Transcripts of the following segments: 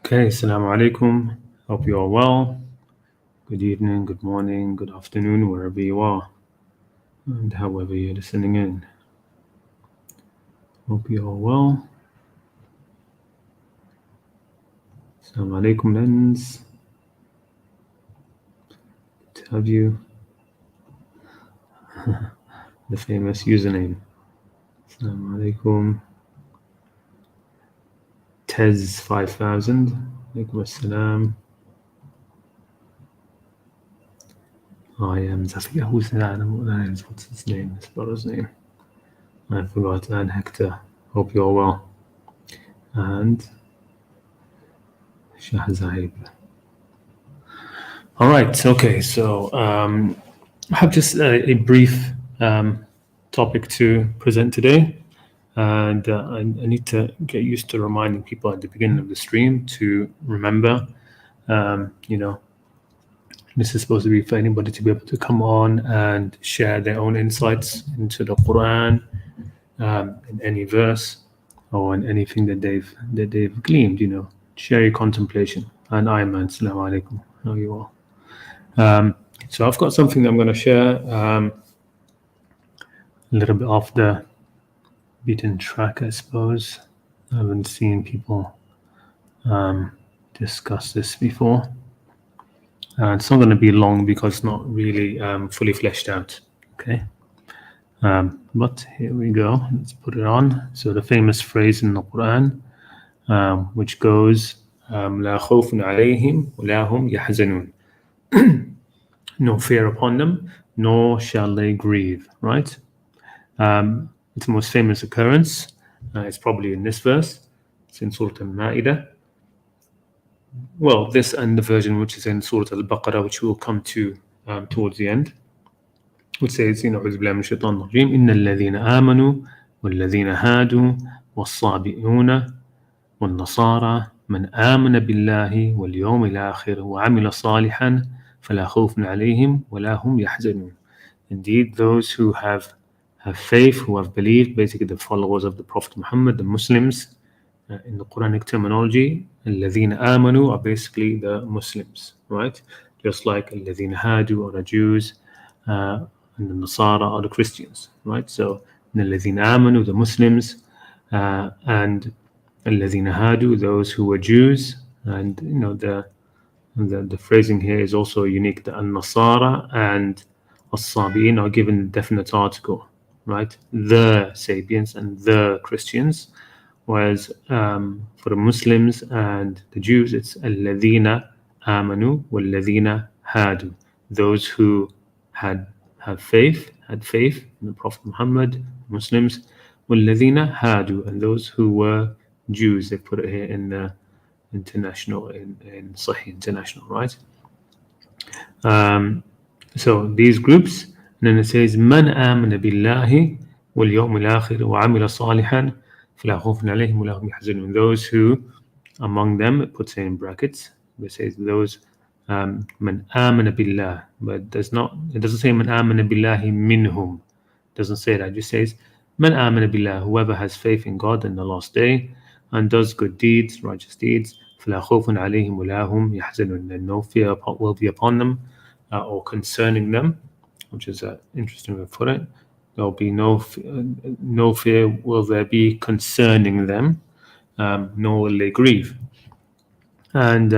Okay, assalamu alaikum. Hope you are well. Good evening, good morning, good afternoon, wherever you are, and however you're listening in. Hope you are well. Assalamu alaikum, lens. Good to have you. The famous username. Assalamu alaikum. Tez 5000. Alaikum assalam. I am Zafia. Who's that? What's his name? His brother's name. I forgot. And Hector. Hope you're well. And Shahzaib. All right. Okay. So I have just a brief topic to present today, and I need to get used to reminding people at the beginning of the stream to remember. This is supposed to be for anybody to be able to come on and share their own insights into the Qur'an, in any verse or in anything that they've gleamed. Share your contemplation. And Ayman, assalamu alaikum. How are you all? So I've got something that I'm going to share, a little bit off the beaten track, I suppose. I haven't seen people discuss this before. It's not going to be long because it's not really fully fleshed out. Okay. But here we go. Let's put it on. So the famous phrase in the Qur'an, which goes, لا خوف عليهم ولا هم يحزنون. No fear upon them, nor shall they grieve. Right? It's the most famous occurrence. It's probably in this verse. It's in Surah Al-Ma'idah. Well, this and the version which is in Surah Al-Baqarah, which we'll come to towards the end, which says, أعوذ بالله من الشيطان الرجيم إن الذين آمنوا والذين هادوا والصابئون والنصارى من آمن بالله واليوم الآخر وعمل صالحا فلا خوف عليهم ولا هم يحزنون. Indeed, those who have faith, who have believed, basically the followers of the Prophet Muhammad, the Muslims, in the Quranic terminology, الذين آمنوا are basically the Muslims, right? Just like الذين هادوا are the Jews, and the Nasara are the Christians, right? So الذين آمنوا, the Muslims, and الذين هادوا, those who were Jews, and the phrasing here is also unique. The Nasara and As-Sabi'in are given a definite article, right? The Sabians and the Christians. Whereas for the Muslims and the Jews, it's الذين آمنوا والذين هادوا, those who had faith in the Prophet Muhammad, Muslims, والذين هادوا, and those who were Jews. They put it here in the international, in Sahih International, right? So these groups, and then it says من آمن بالله واليوم الآخر وعمل صالحا فلا خوف عليهم ولا هم يحزنون. Those who, among them, it puts it in brackets. It says those من آمن بالله, but it doesn't say من آمن بالله منهم. It doesn't say that. It just says من آمن بالله, whoever has faith in God and the last day and does good deeds, righteous deeds, فلا خوف عليهم ولا هم يحزنون. And no fear will be upon them or concerning them, which is an interesting way to put it. There will be no fear will there be concerning them, nor will they grieve. And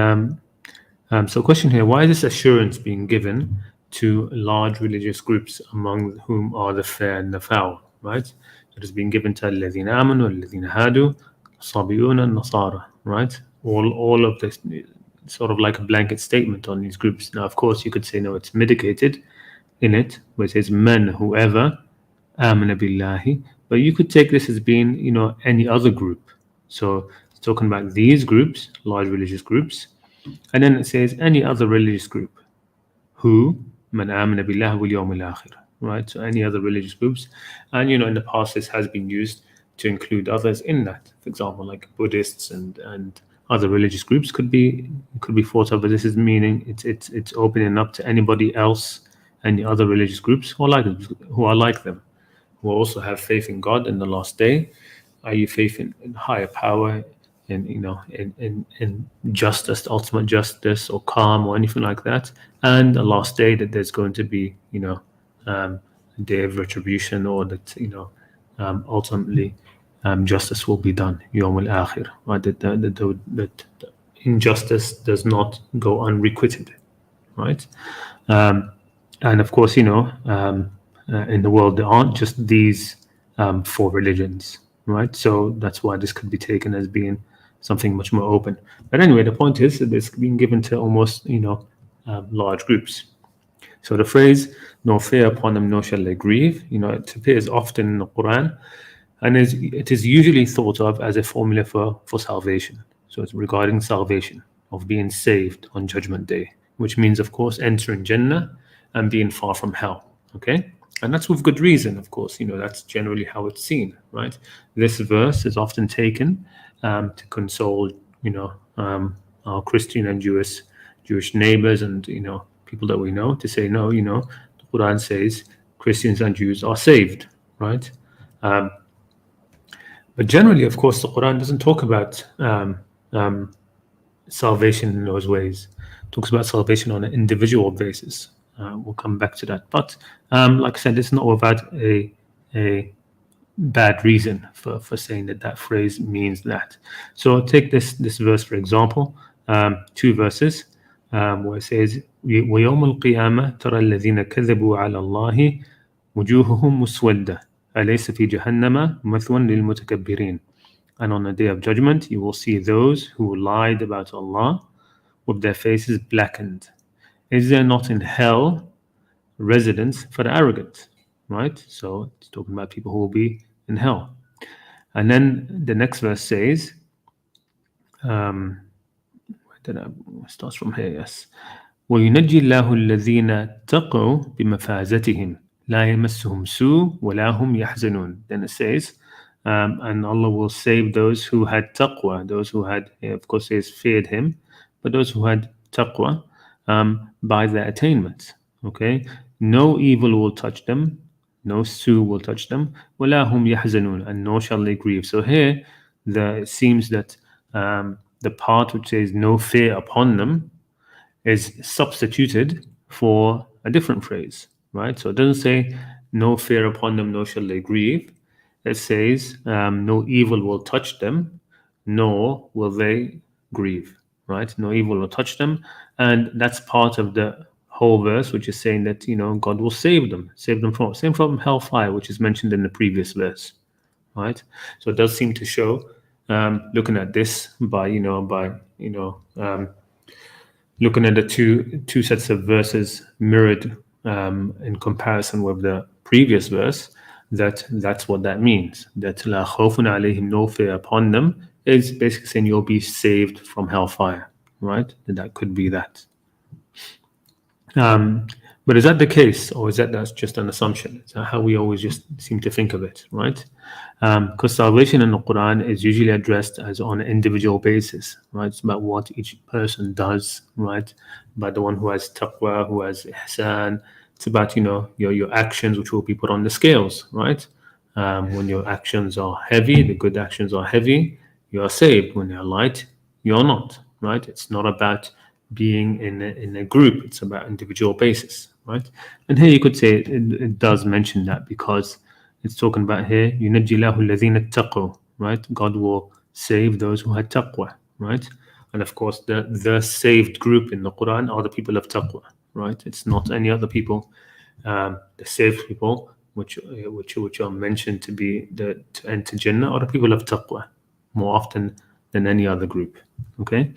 so question here, why is this assurance being given to large religious groups, among whom are the fair and the foul, right? It has been given to الذين آمنوا والذين هادوا الصابئون النصارى, right? All of this, sort of like a blanket statement on these groups. Now, of course, you could say, no, it's mitigated in it, where it says men, whoever, amana billahi, but you could take this as being, any other group. So it's talking about these groups, large religious groups, and then it says any other religious group, who, man amana billahi wal yawmil akhir, right? So any other religious groups, and in the past this has been used to include others in that. For example, like Buddhists and other religious groups could be thought of, but this is meaning it's opening up to anybody else, any other religious groups who are like them, who also have faith in God in the last day, i.e. faith in higher power, in justice, ultimate justice, or calm, or anything like that. And the last day, that there's going to be a day of retribution, or that ultimately justice will be done. Yawm al-akhir, right? That injustice does not go unrequited, right? And of course, in the world, there aren't just these four religions, right? So that's why this could be taken as being something much more open. But anyway, the point is that it's being given to almost, large groups. So the phrase "no fear upon them, nor shall they grieve," it appears often in the Quran, and it is usually thought of as a formula for salvation. So it's regarding salvation, of being saved on Judgment Day, which means, of course, entering Jannah and being far from hell. Okay? And that's with good reason, of course. That's generally how it's seen, right? This verse is often taken to console, our Christian and Jewish neighbors and, people that we know, to say, no, the Quran says Christians and Jews are saved, right? But generally, of course, the Quran doesn't talk about salvation in those ways. It talks about salvation on an individual basis. We'll come back to that. But like I said, it's not without a bad reason for saying that phrase means that. So take this verse, for example, two verses where it says, وَيَوْمَ الْقِيَامَةِ تَرَى الَّذِينَ كَذَبُوا عَلَى اللَّهِ وُجُوهُهُم مُسْوَدَّةٌ أَلَيْسَ فِي جَهَنَّمَ مَثْوًى لِلْمُتَكَبِّرِينَ. And on the day of judgment, you will see those who lied about Allah with their faces blackened. Is there not in hell residence for the arrogant? Right? So it's talking about people who will be in hell. And then the next verse says, starts from here, yes. وَيُنَجِّي اللَّهُ الَّذِينَ اتَّقَوْا بِمَفَازَتِهِمْ لَا يَمَسُّهُمْ سُوءٌ وَلَا هُمْ يَحْزَنُونَ. Then it says, and Allah will save those who had taqwa, those who had, of course, says feared Him, but those who had taqwa by their attainments. Okay, no evil will touch them, no su will touch them. وَلَا هُمْ يَحْزَنُونَ, and nor shall they grieve. So here, it seems that the part which says no fear upon them is substituted for a different phrase, right? So it doesn't say no fear upon them, nor shall they grieve. It says no evil will touch them, nor will they grieve, right? No evil will touch them. And that's part of the whole verse, which is saying that, God will save them from hellfire, which is mentioned in the previous verse, right? So it does seem to show, looking at this by looking at the two sets of verses mirrored in comparison with the previous verse, that's what that means. That la khawfun alayhim, no fear upon them, is basically saying you'll be saved from hellfire, right? That could be that. But is that the case, or is that's just an assumption? Is that how we always just seem to think of it, right? Because salvation in the Quran is usually addressed as on an individual basis, right? It's about what each person does, right? About the one who has taqwa, who has ihsan. It's about your actions, which will be put on the scales, right? When your actions are heavy, the good actions are heavy, you are saved. When they're light, you're not, right? It's not about being in a group, it's about individual basis, right? And here you could say it does mention that, because it's talking about here, يُنَجِّي اللَّهُ الَّذِينَ اتَّقَوْا, right? God will save those who had taqwa, right? And of course, the saved group in the Quran are the people of taqwa, right? It's not any other people. The saved people, which are mentioned to enter Jannah, are the people of taqwa more often than any other group. Okay.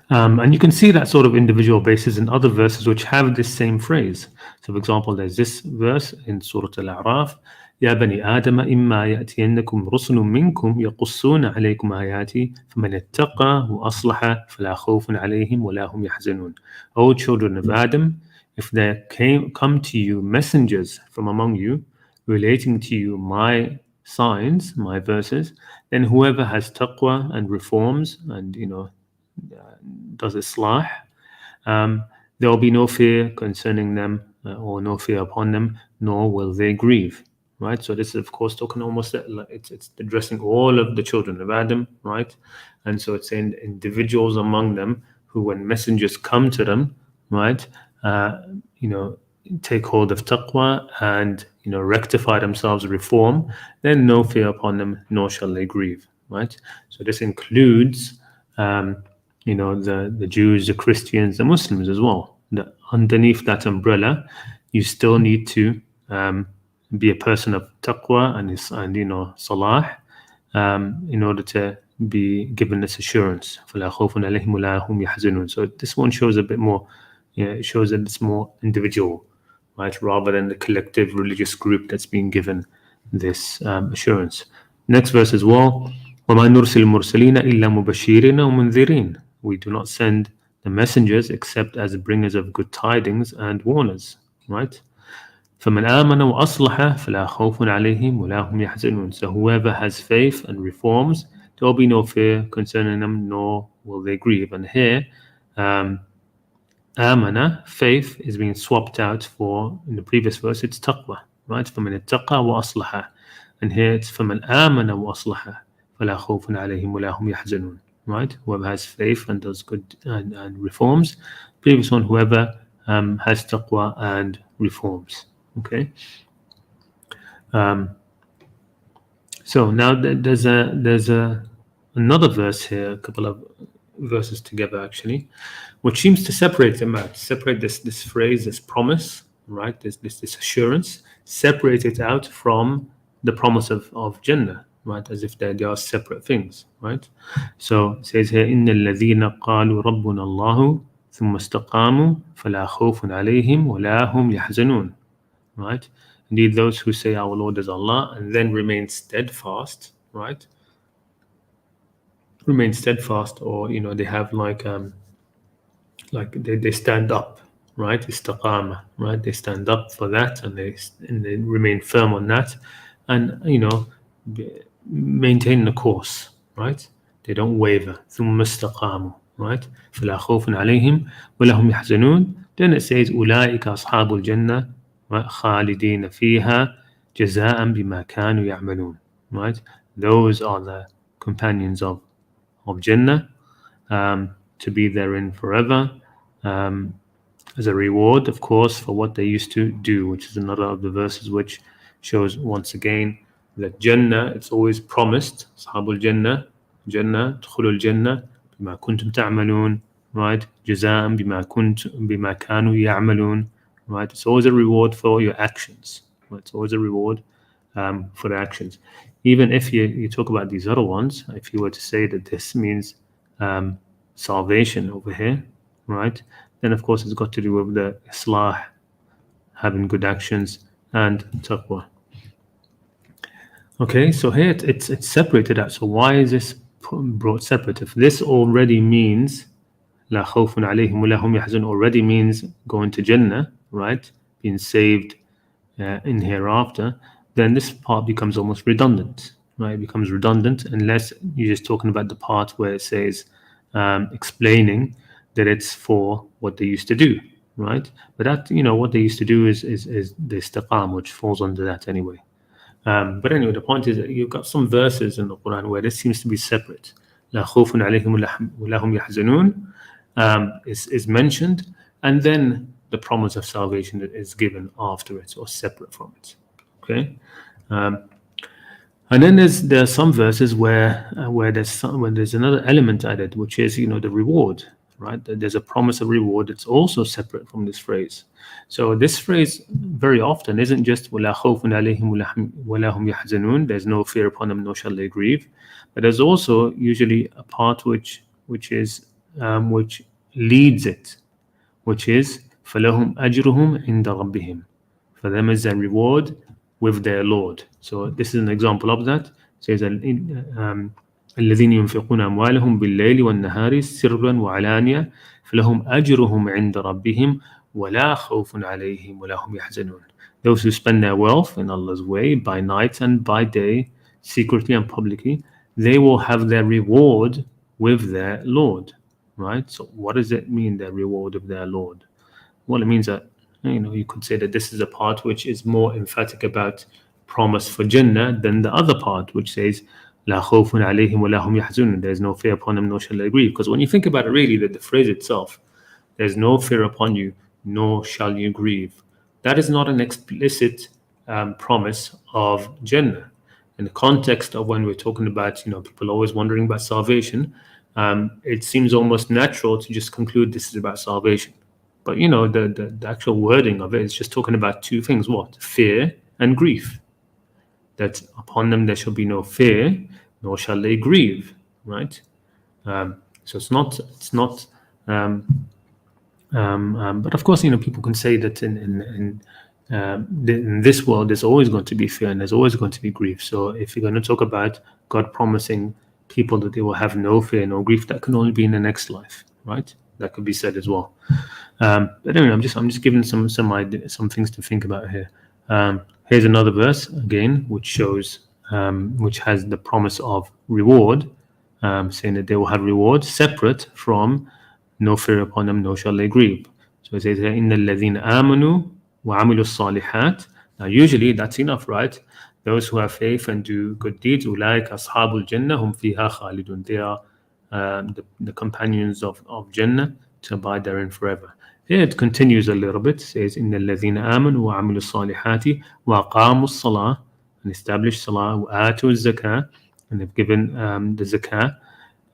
And you can see that sort of individual basis in other verses which have this same phrase. So, for example, there's this verse in Surah Al-A'raf, يا بني آدم إما يأتينكم رسل منكم يقصون عليكم آياتي فمن اتقى وأصلح فلا خوف عليهم ولا هم يحزنون. O children of Adam, if there come to you messengers from among you relating to you my signs, my verses, then whoever has taqwa and reforms and does islah, there will be no fear concerning them or no fear upon them, nor will they grieve, right? So this is, of course, talking almost like it's addressing all of the children of Adam, right? And so it's saying individuals among them who, when messengers come to them, right, you know, take hold of taqwa and, you know, rectify themselves, reform, then no fear upon them, nor shall they grieve, right? So this includes, you know, the Jews, the Christians, the Muslims as well. Underneath that umbrella, you still need to be a person of taqwa and you know, salah, in order to be given this assurance. فَلَا خَوْفٌ عَلَيْهِمْ وَلَا هُمْ يَحْزَنُونَ. So this one shows a bit more, you know, it shows that it's more individual, right, rather than the collective religious group that's being given this assurance. Next verse as well. وَمَا نُرْسِلُ الْمُرْسَلِينَ إِلَّا مُبَشِّرِينَ وَمُنذِرِينَ. We do not send the messengers except as bringers of good tidings and warners, right? فَمَنْ آمَنَ وَأَصْلَحَ فَلَا خَوْفٌ عَلَيْهِمْ وَلَا هُمْ يَحْزَنُونَ. So whoever has faith and reforms, there will be no fear concerning them, nor will they grieve. And here, amana, faith, is being swapped out for, in the previous verse, it's taqwa, right? فَمَنِ اتَّقَى وَأَصْلَحَ. And here it's فَمَنْ آمَنَ وَأَصْلَحَ فَلَا خَوْفٌ عَلَيْهِمْ وَلَا هُمْ يَحْزَنُونَ. Right? Whoever has faith and does good and reforms. Previous one, whoever has taqwa and reforms. Okay. So now there's another verse here, a couple of verses together actually, which seems to separate them out, separate this phrase, this promise, right? This assurance, separate it out from the promise of Jannah, right? As if they are separate things, right? So it says here, إِنَّ الَّذِينَ قَالُوا رَبُّنَا اللَّهُ ثُمَّ اسْتَقَامُوا فَلَا خَوْفٌ عَلَيْهِمْ وَلَا هُمْ يَحْزَنُونَ. Right? Indeed, those who say our Lord is Allah and then remain steadfast, right? Remain steadfast, or you know, they have like they stand up, right? Istaqama, right? They stand up for that and they remain firm on that, and you know, maintain the course, right? They don't waver. ثم استقاموا, right? فلا خوف عليهم ولا هم يحزنون. Then it says أولئك أصحاب الجنة خالدين فيها جزاء بما كانوا يعملون, right? Those are the companions of Jannah, to be therein forever, as a reward, of course, for what they used to do, which is another of the verses which shows once again that Jannah, it's always promised, Ashabul Jannah, Dkhulul Jannah, بما كنتم تعملون, right? جزاء بما كانوا يعملون, right? It's always a reward for your actions, right? It's always a reward for the actions. Even if you talk about these other ones, if you were to say that this means salvation over here, right? Then of course it's got to do with the islah, having good actions, and taqwa. Okay, so here it's separated out. So why is this brought separate? If this already means la khawfun alayhim wa la hum yahzanun, already means going to Jannah, right? Being saved in hereafter, then this part becomes almost redundant, right? It becomes redundant unless you're just talking about the part where it says explaining that it's for what they used to do, right? But that, you know, what they used to do is the istiqam, which falls under that anyway. But anyway, the point is that you've got some verses in the Quran where this seems to be separate. La khawfun alayhim wa la hum yahzanun is mentioned, and then the promise of salvation is given after it or separate from it. Okay, and then there are some verses where there's another element added, which is, you know, the reward, right? There's a promise of reward that's also separate from this phrase. So this phrase very often isn't just وَلَا خَوْفٌ عَلَيْهِمْ وَلَا هُمْ يَحْزَنُونَ. There's no fear upon them, nor shall they grieve. But there's also usually a part which leads it, which is فَلَهُمْ أَجْرُهُمْ عِنْدَ رَبِّهِمْ. For them is their reward with their Lord. So this is an example of that. It says الذين ينفقون أموالهم بالليل والنهار سرا وعلانية فلهم أجرهم عند ربهم ولا خوف عليهم ولا هم يحزنون. Those who spend their wealth in Allah's way by night and by day, secretly and publicly, they will have their reward with their Lord. Right? So what does it mean, their reward of their Lord? Well, it means that, you know, you could say that this is a part which is more emphatic about promise for Jannah than the other part, which says, La khawfun alayhim wa lahum yahzunun. There's no fear upon them, nor shall they grieve. Because when you think about it, really, that the phrase itself, there's no fear upon you, nor shall you grieve. That is not an explicit promise of Jannah. In the context of when we're talking about, people always wondering about salvation, it seems almost natural to just conclude this is about salvation. But the actual wording of it is just talking about two things: what? Fear and grief. That upon them there shall be no fear, nor shall they grieve. Right? So it's not. But of course, people can say that in this world there's always going to be fear and there's always going to be grief. So if you're going to talk about God promising people that they will have no fear, no grief, that can only be in the next life, right? That could be said as well. But anyway, I'm just giving some things to think about here. Here's another verse again, which shows, which has the promise of reward, saying that they will have reward separate from no fear upon them, nor shall they grieve. So it says, "Inna alladhina amanu wa amilu salihat." Now, usually that's enough, right? Those who have faith and do good deeds, ulaika ashabul jannah hum fiha khalidun. They are the companions of Jannah, to abide therein forever. Here it continues a little bit. It says, "Inna alladhina amanu wa amilu salihati wa aqamu salah," and established salah, wa atu zakah, and they've given the zakah.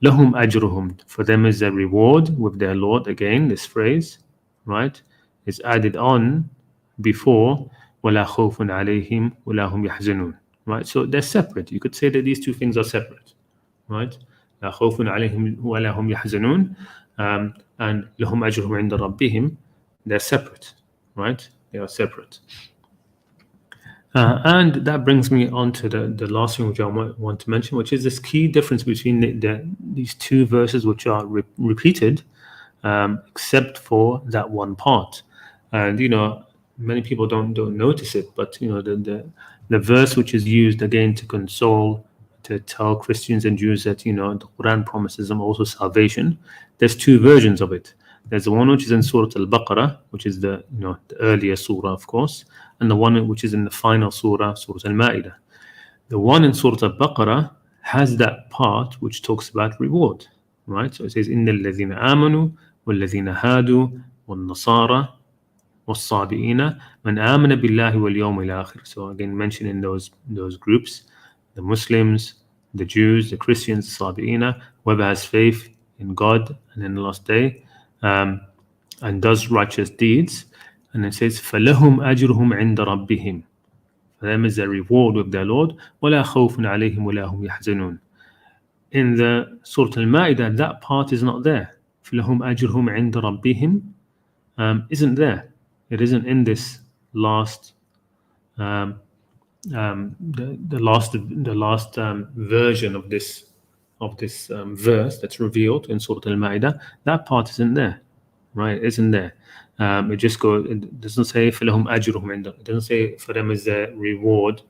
Lahum ajruhum, for them is a reward with their Lord. Again, this phrase, right, is added on before wala khawfun alayhim wala hum yahzanun. Right, so they're separate. You could say that these two things are separate, right? La khawfun alayhim wala hum yahzanun, and lahum ajruhum inda rabbihim. They're separate, right? They are separate. And that brings me on to the last thing which I want to mention, which is this key difference between these two verses, which are repeated, except for that one part. And many people don't notice it, but the verse which is used again to console, to tell Christians and Jews that the Quran promises them also salvation. There's two versions of it. There's the one which is in Surah Al-Baqarah, which is the earlier surah, of course, and the one which is in the final surah, Surah Al-Ma'idah. The one in Surah Al-Baqarah has that part which talks about reward, right? So it says, "Inna alladhina amanu walladhina hadu wal-nasara was-sabi'ina man amana billahi wal-yawmil akhir." So again, mentioning those groups, the Muslims, the Jews, the Christians, the Sabi'ina, whoever has faith in God and in the last day, and does righteous deeds. And it says, فَلَهُمْ أَجْرُهُمْ عِنْدَ رَبِّهِمْ, for them is a reward with their Lord. وَلَا خَوْفٌ عَلَيْهِمْ وَلَا هُمْ يَحْزَنُونَ. In the Surah Al-Ma'idah, that part is not there. فَلَهُمْ أَجْرُهُمْ عِنْدَ رَبِّهِمْ isn't there. It isn't in this last the last version of this verse that's revealed in Surah Al-Ma'idah. That part isn't there, right? It isn't there. It just goes. It doesn't say فَلَهُمْ أَجْرُهُمْ. It doesn't say for them is a reward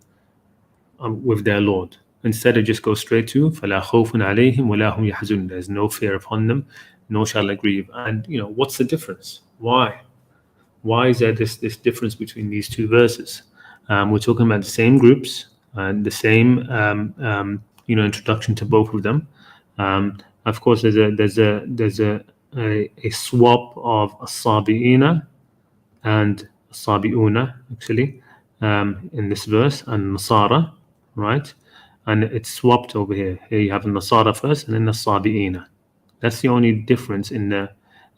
with their Lord. Instead, it just goes straight to فَلَا خَوْفٌ عَلَيْهِمْ وَلَا هُمْ يَحْزَنُونَ. There's no fear upon them, nor shall they grieve. And what's the difference? Why? Why is there this difference between these two verses? We're talking about the same groups and the same introduction to both of them. Of course, there's a swap of Sabi'ina and Sabi'una actually in this verse, and Nasara, right? And it's swapped over here. Here you have the Nasara first, and then the Sabi'ina. That's the only difference in the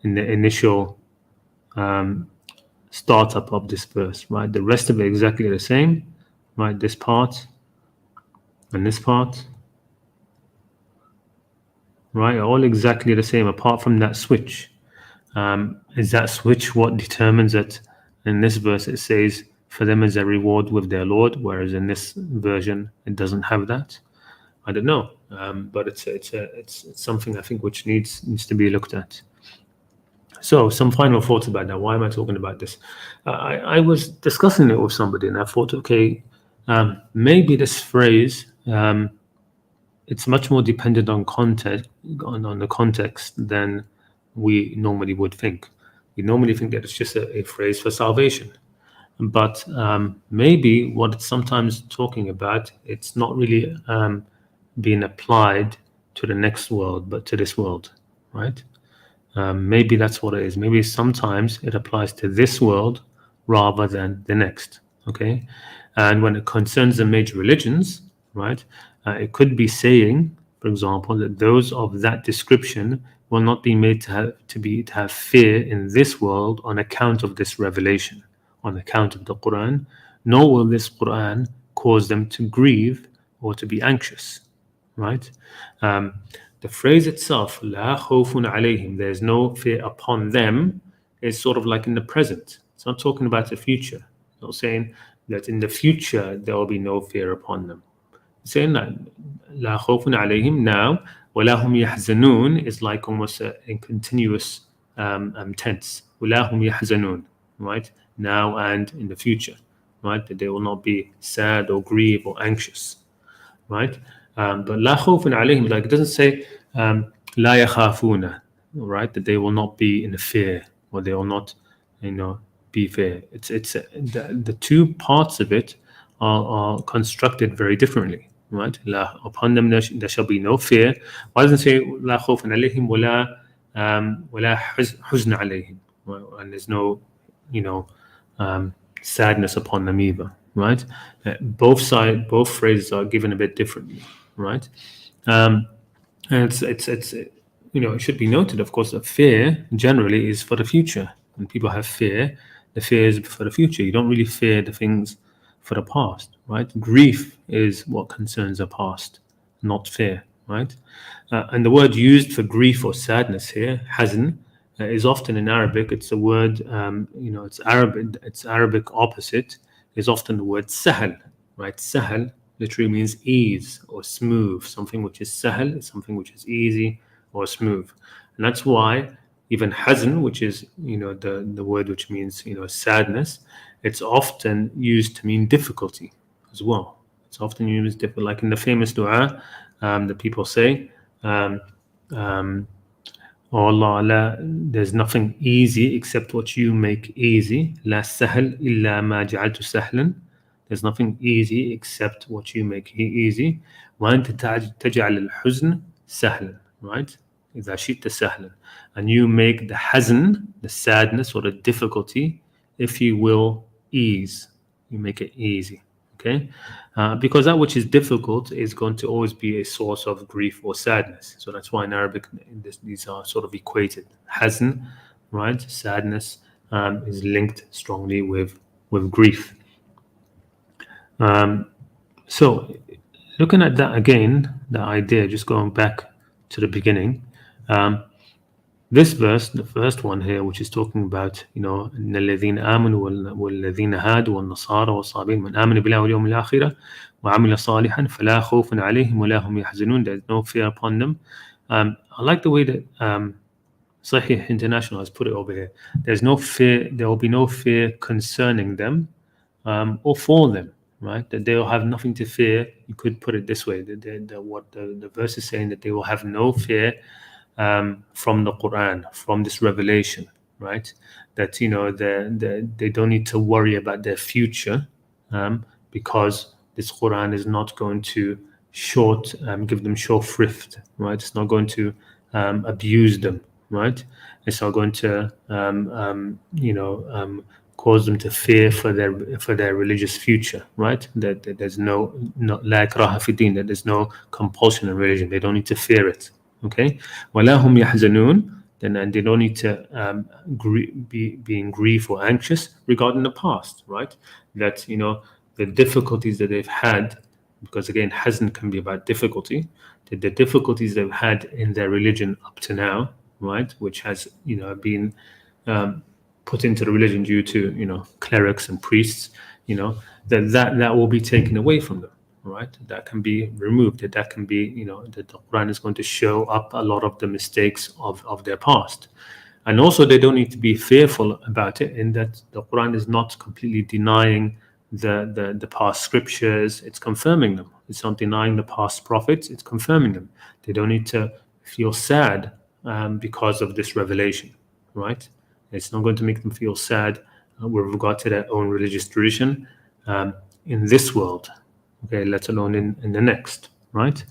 initial startup of this verse, right? The rest of it exactly the same, right? This part and this part, right? Are all exactly the same, apart from that switch. Is that switch what determines that in this verse it says for them is a reward with their Lord, whereas in this version it doesn't have that? I don't know, but it's something I think which needs to be looked at. So some final thoughts about that. Why am I talking about this? I was discussing it with somebody, and I thought, okay, maybe this phrase, it's much more dependent on context, on the context than we normally would think. We normally think that it's just a phrase for salvation. but maybe what it's sometimes talking about, it's not really being applied to the next world, but to this world, right? Maybe that's what it is. Maybe sometimes it applies to this world rather than the next. Okay, and when it concerns the major religions, right, it could be saying, for example, that those of that description will not be made to have fear in this world on account of this revelation, on account of the Quran, nor will this Quran cause them to grieve or to be anxious, right? The phrase itself, "La khawfun alayhim," there's no fear upon them, is sort of like in the present. It's not talking about the future. It's not saying that in the future there will be no fear upon them. It's saying that "La khawfun alayhim" now, "Wala hum yahzanun" is like almost a continuous tense. "Wala hum yahzanun," right? Now and in the future, right? That they will not be sad or grieve or anxious, right? But la khawfun alayhim, like it doesn't say la yakhafuna, right? That they will not be in fear or they will not, be fear. It's the two parts of it are constructed very differently, right? La, upon them there shall be no fear. Why doesn't it say la khawfun alayhim wala huzn alayhim, and there's no, sadness upon them either, right? Both phrases are given a bit differently, right? And it's it should be noted, of course, that fear generally is for the future. When people have fear, the fear is for the future. You don't really fear the things for the past, right? Grief is what concerns the past, not fear, right? And the word used for grief or sadness here, hazn, is often in Arabic. It's a word, it's Arabic. Its Arabic opposite is often the word sahal, right? Sahal literally means ease or smooth. Something which is sahal is something which is easy or smooth, and that's why even hazn, which is the word which means sadness, it's often used to mean difficulty as well. It's often used difficult, like in the famous dua that people say. Oh Allah, la, there's nothing easy except what you make easy. La sahl illa ma ja'altu sahlan. There's nothing easy except what you make easy. وأنت تجعل الحزن سهلا, right? إذا شئت سهلا. And you make the hazn, the sadness or the difficulty, if you will, ease. You make it easy. Okay, because that which is difficult is going to always be a source of grief or sadness. So that's why in Arabic these are sort of equated. Hazn, right? Sadness is linked strongly with grief. So looking at that again, the idea, just going back to the beginning. This verse, the first one here, which is talking about, إن الذين آمنوا والذين هادوا والنصارى والصابين من آمن بالله واليوم الآخرة وعمل صالحا فلا خوف عليهم ولا هم يحزنون. There's no fear upon them. I like the way that Sahih International has put it over here. There's no fear. There will be no fear concerning them or for them. Right? That they will have nothing to fear. You could put it this way: what the verse is saying, that they will have no fear from the Quran, from this revelation, right? That they don't need to worry about their future because this Quran is not going to give them short shrift, right? It's not going to abuse them, right? It's not going to cause them to fear for their religious future, right? That there's no la ikraha fi din, that there's no compulsion in religion. They don't need to fear it. Okay, وَلَا هُمْ يَحْزَنُونَ, then they don't need to be in grief or anxious regarding the past, right? That the difficulties that they've had, because again, hazn can be about difficulty. The difficulties they've had in their religion up to now, right, which has been put into the religion due to clerics and priests, that will be taken away from them. Right, that can be removed. That can be, that the Quran is going to show up a lot of the mistakes of their past, and also they don't need to be fearful about it. In that the Quran is not completely denying the past scriptures; it's confirming them. It's not denying the past prophets; it's confirming them. They don't need to feel sad because of this revelation. Right, it's not going to make them feel sad with regard to their own religious tradition in this world, okay, let alone in the next, right?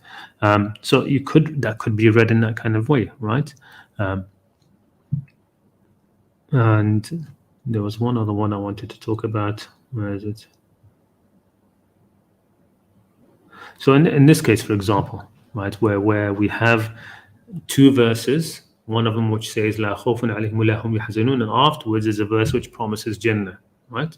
So that could be read in that kind of way, right? And there was one other one I wanted to talk about. Where is it? So in this case, for example, right, where we have two verses, one of them which says "La khawfun alayhim wa la hum yahzanun," and afterwards is a verse which promises Jannah, right?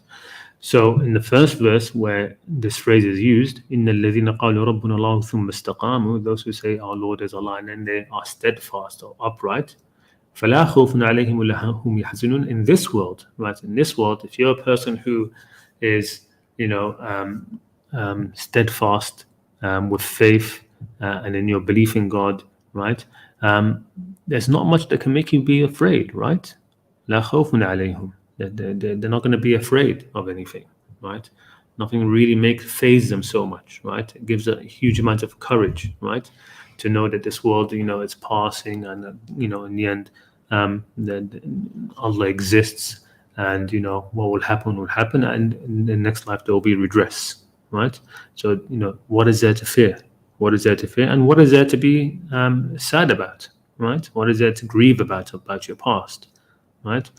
So in the first verse where this phrase is used, "Inna alladhina qalu rabbuna Allah thumma istaqamu," those who say our Lord is Allah and then they are steadfast or upright, فَلَا خَوْفٌ عَلَيْهِمْ وَلَا هُمْ يَحْزَنُونَ. In this world, right? In this world, if you're a person who is, steadfast with faith and in your belief in God, right? There's not much that can make you be afraid, right? لا خوف عليهم. They're not going to be afraid of anything, right? Nothing really phase them so much, right? It gives a huge amount of courage, right? To know that this world, is passing, and in the end, that Allah exists, and what will happen, and in the next life there will be redress, right? So what is there to fear? What is there to fear, and what is there to be sad about, right? What is there to grieve about your past, right?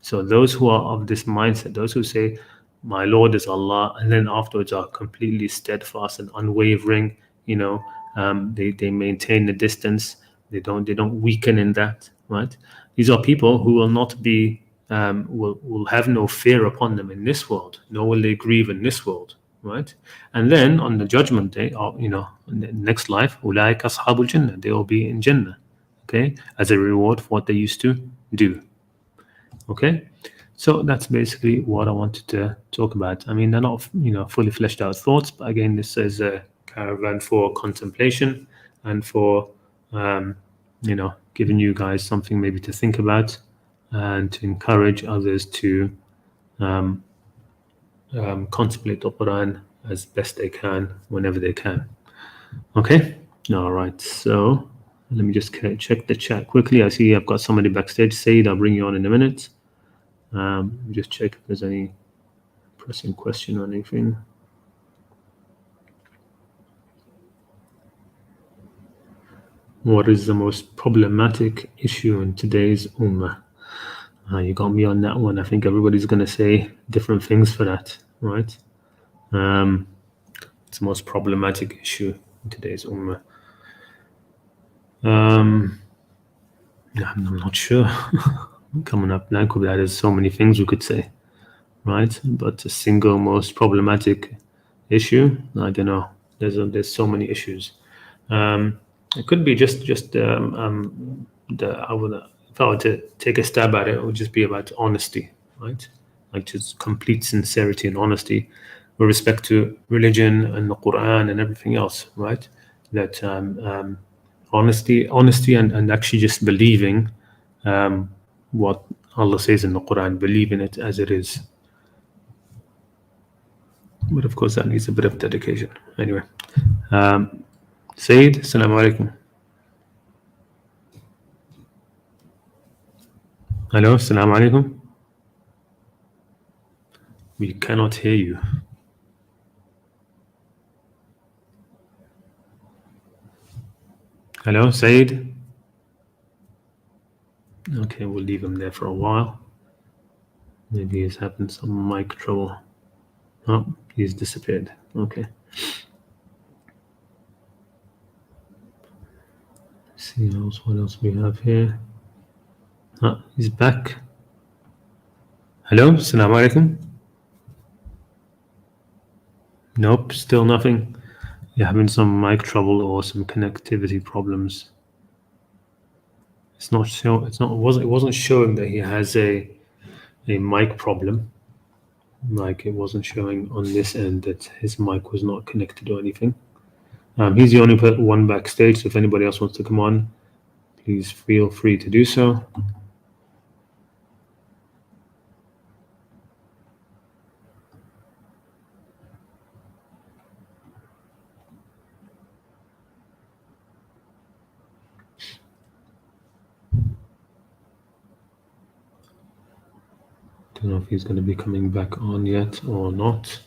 So those who are of this mindset, those who say, "My Lord is Allah," and then afterwards are completely steadfast and unwavering, they maintain the distance. They don't weaken in that, right? These are people who will not be will have no fear upon them in this world, nor will they grieve in this world, right? And then on the judgment day, or in the next life, أولئك أصحاب الجنة, they will be in Jannah, okay, as a reward for what they used to do. Okay, so that's basically what I wanted to talk about. I mean, they're not fully fleshed out thoughts, but again, this is a caravan for contemplation and for giving you guys something maybe to think about and to encourage others to contemplate the Quran as best they can whenever they can. Okay, all right. So let me just check the chat quickly. I see I've got somebody backstage. Said, I'll bring you on in a minute. Just check if there's any pressing question or anything. What is the most problematic issue in today's ummah? You got me on that one. I think everybody's going to say different things for that, right? It's the most problematic issue in today's ummah. I'm not sure. Coming up blank with that. There's so many things we could say, right? But a single most problematic issue, I don't know. There's so many issues. It could be just if I were to take a stab at it, it would just be about honesty, right? Like just complete sincerity and honesty with respect to religion and the Quran and everything else, right? That honesty and actually just believing what Allah says in the Quran, believing it as it is. But of course, that needs a bit of dedication. Anyway, Sayyid, assalamu alaikum. Hello, assalamu alaikum. We cannot hear you. Hello, Sayyid. Okay, we'll leave him there for a while. Maybe he's having some mic trouble. Oh, he's disappeared. Okay. Let's see what else we have here. He's back. Hello, assalamu alaikum. Nope, still nothing. You're having some mic trouble or some connectivity problems. It wasn't showing that he has a mic problem. Like it wasn't showing on this end that his mic was not connected or anything. He's the only one backstage, so if anybody else wants to come on, please feel free to do so. don't know if he's going to be coming back on yet or not.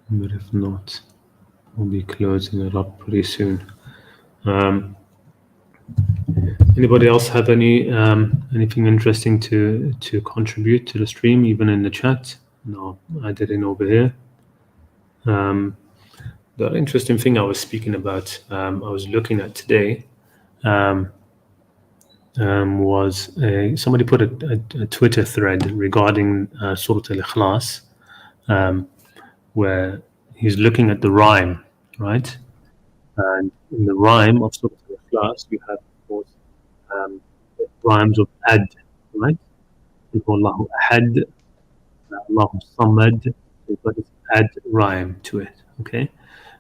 But if not, we'll be closing it up pretty soon. Anybody else have anything interesting to contribute to the stream, even in the chat? No, I did it over here. The interesting thing I was speaking about, I was looking at today, was somebody put a Twitter thread regarding Surah Al-Ikhlas, where he's looking at the rhyme, right? And in the rhyme of Surah Al-Ikhlas, you have, of course, rhymes of ad, right? Allahu Ahad, Allahu Samad, they've got this ad rhyme to it, okay?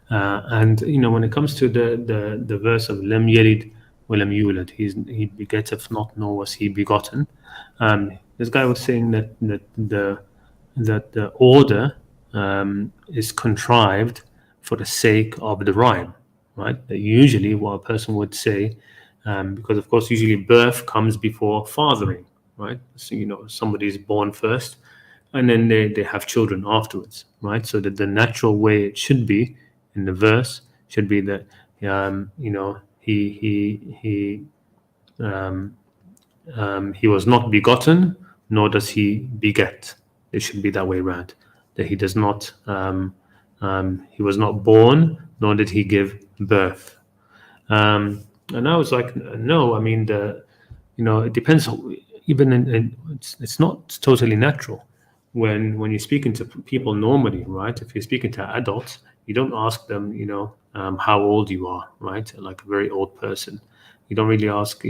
And when it comes to the verse of Lam Yalid wa Lam Yulad, he begetteth not, nor was he begotten. This guy was saying that the order is contrived for the sake of the rhyme, right? That usually what a person would say, because of course usually birth comes before fathering, right? So somebody is born first, and then they have children afterwards, right? So that the natural way it should be in the verse should be that he was not begotten, nor does he beget. It should be that way around. That he does not, he was not born, nor did he give birth. And I was like, no, I mean, it depends. Even it's not totally natural. When you're speaking to people normally, right? If you're speaking to adults, you don't ask them, how old you are, right? Like a very old person, you don't really ask,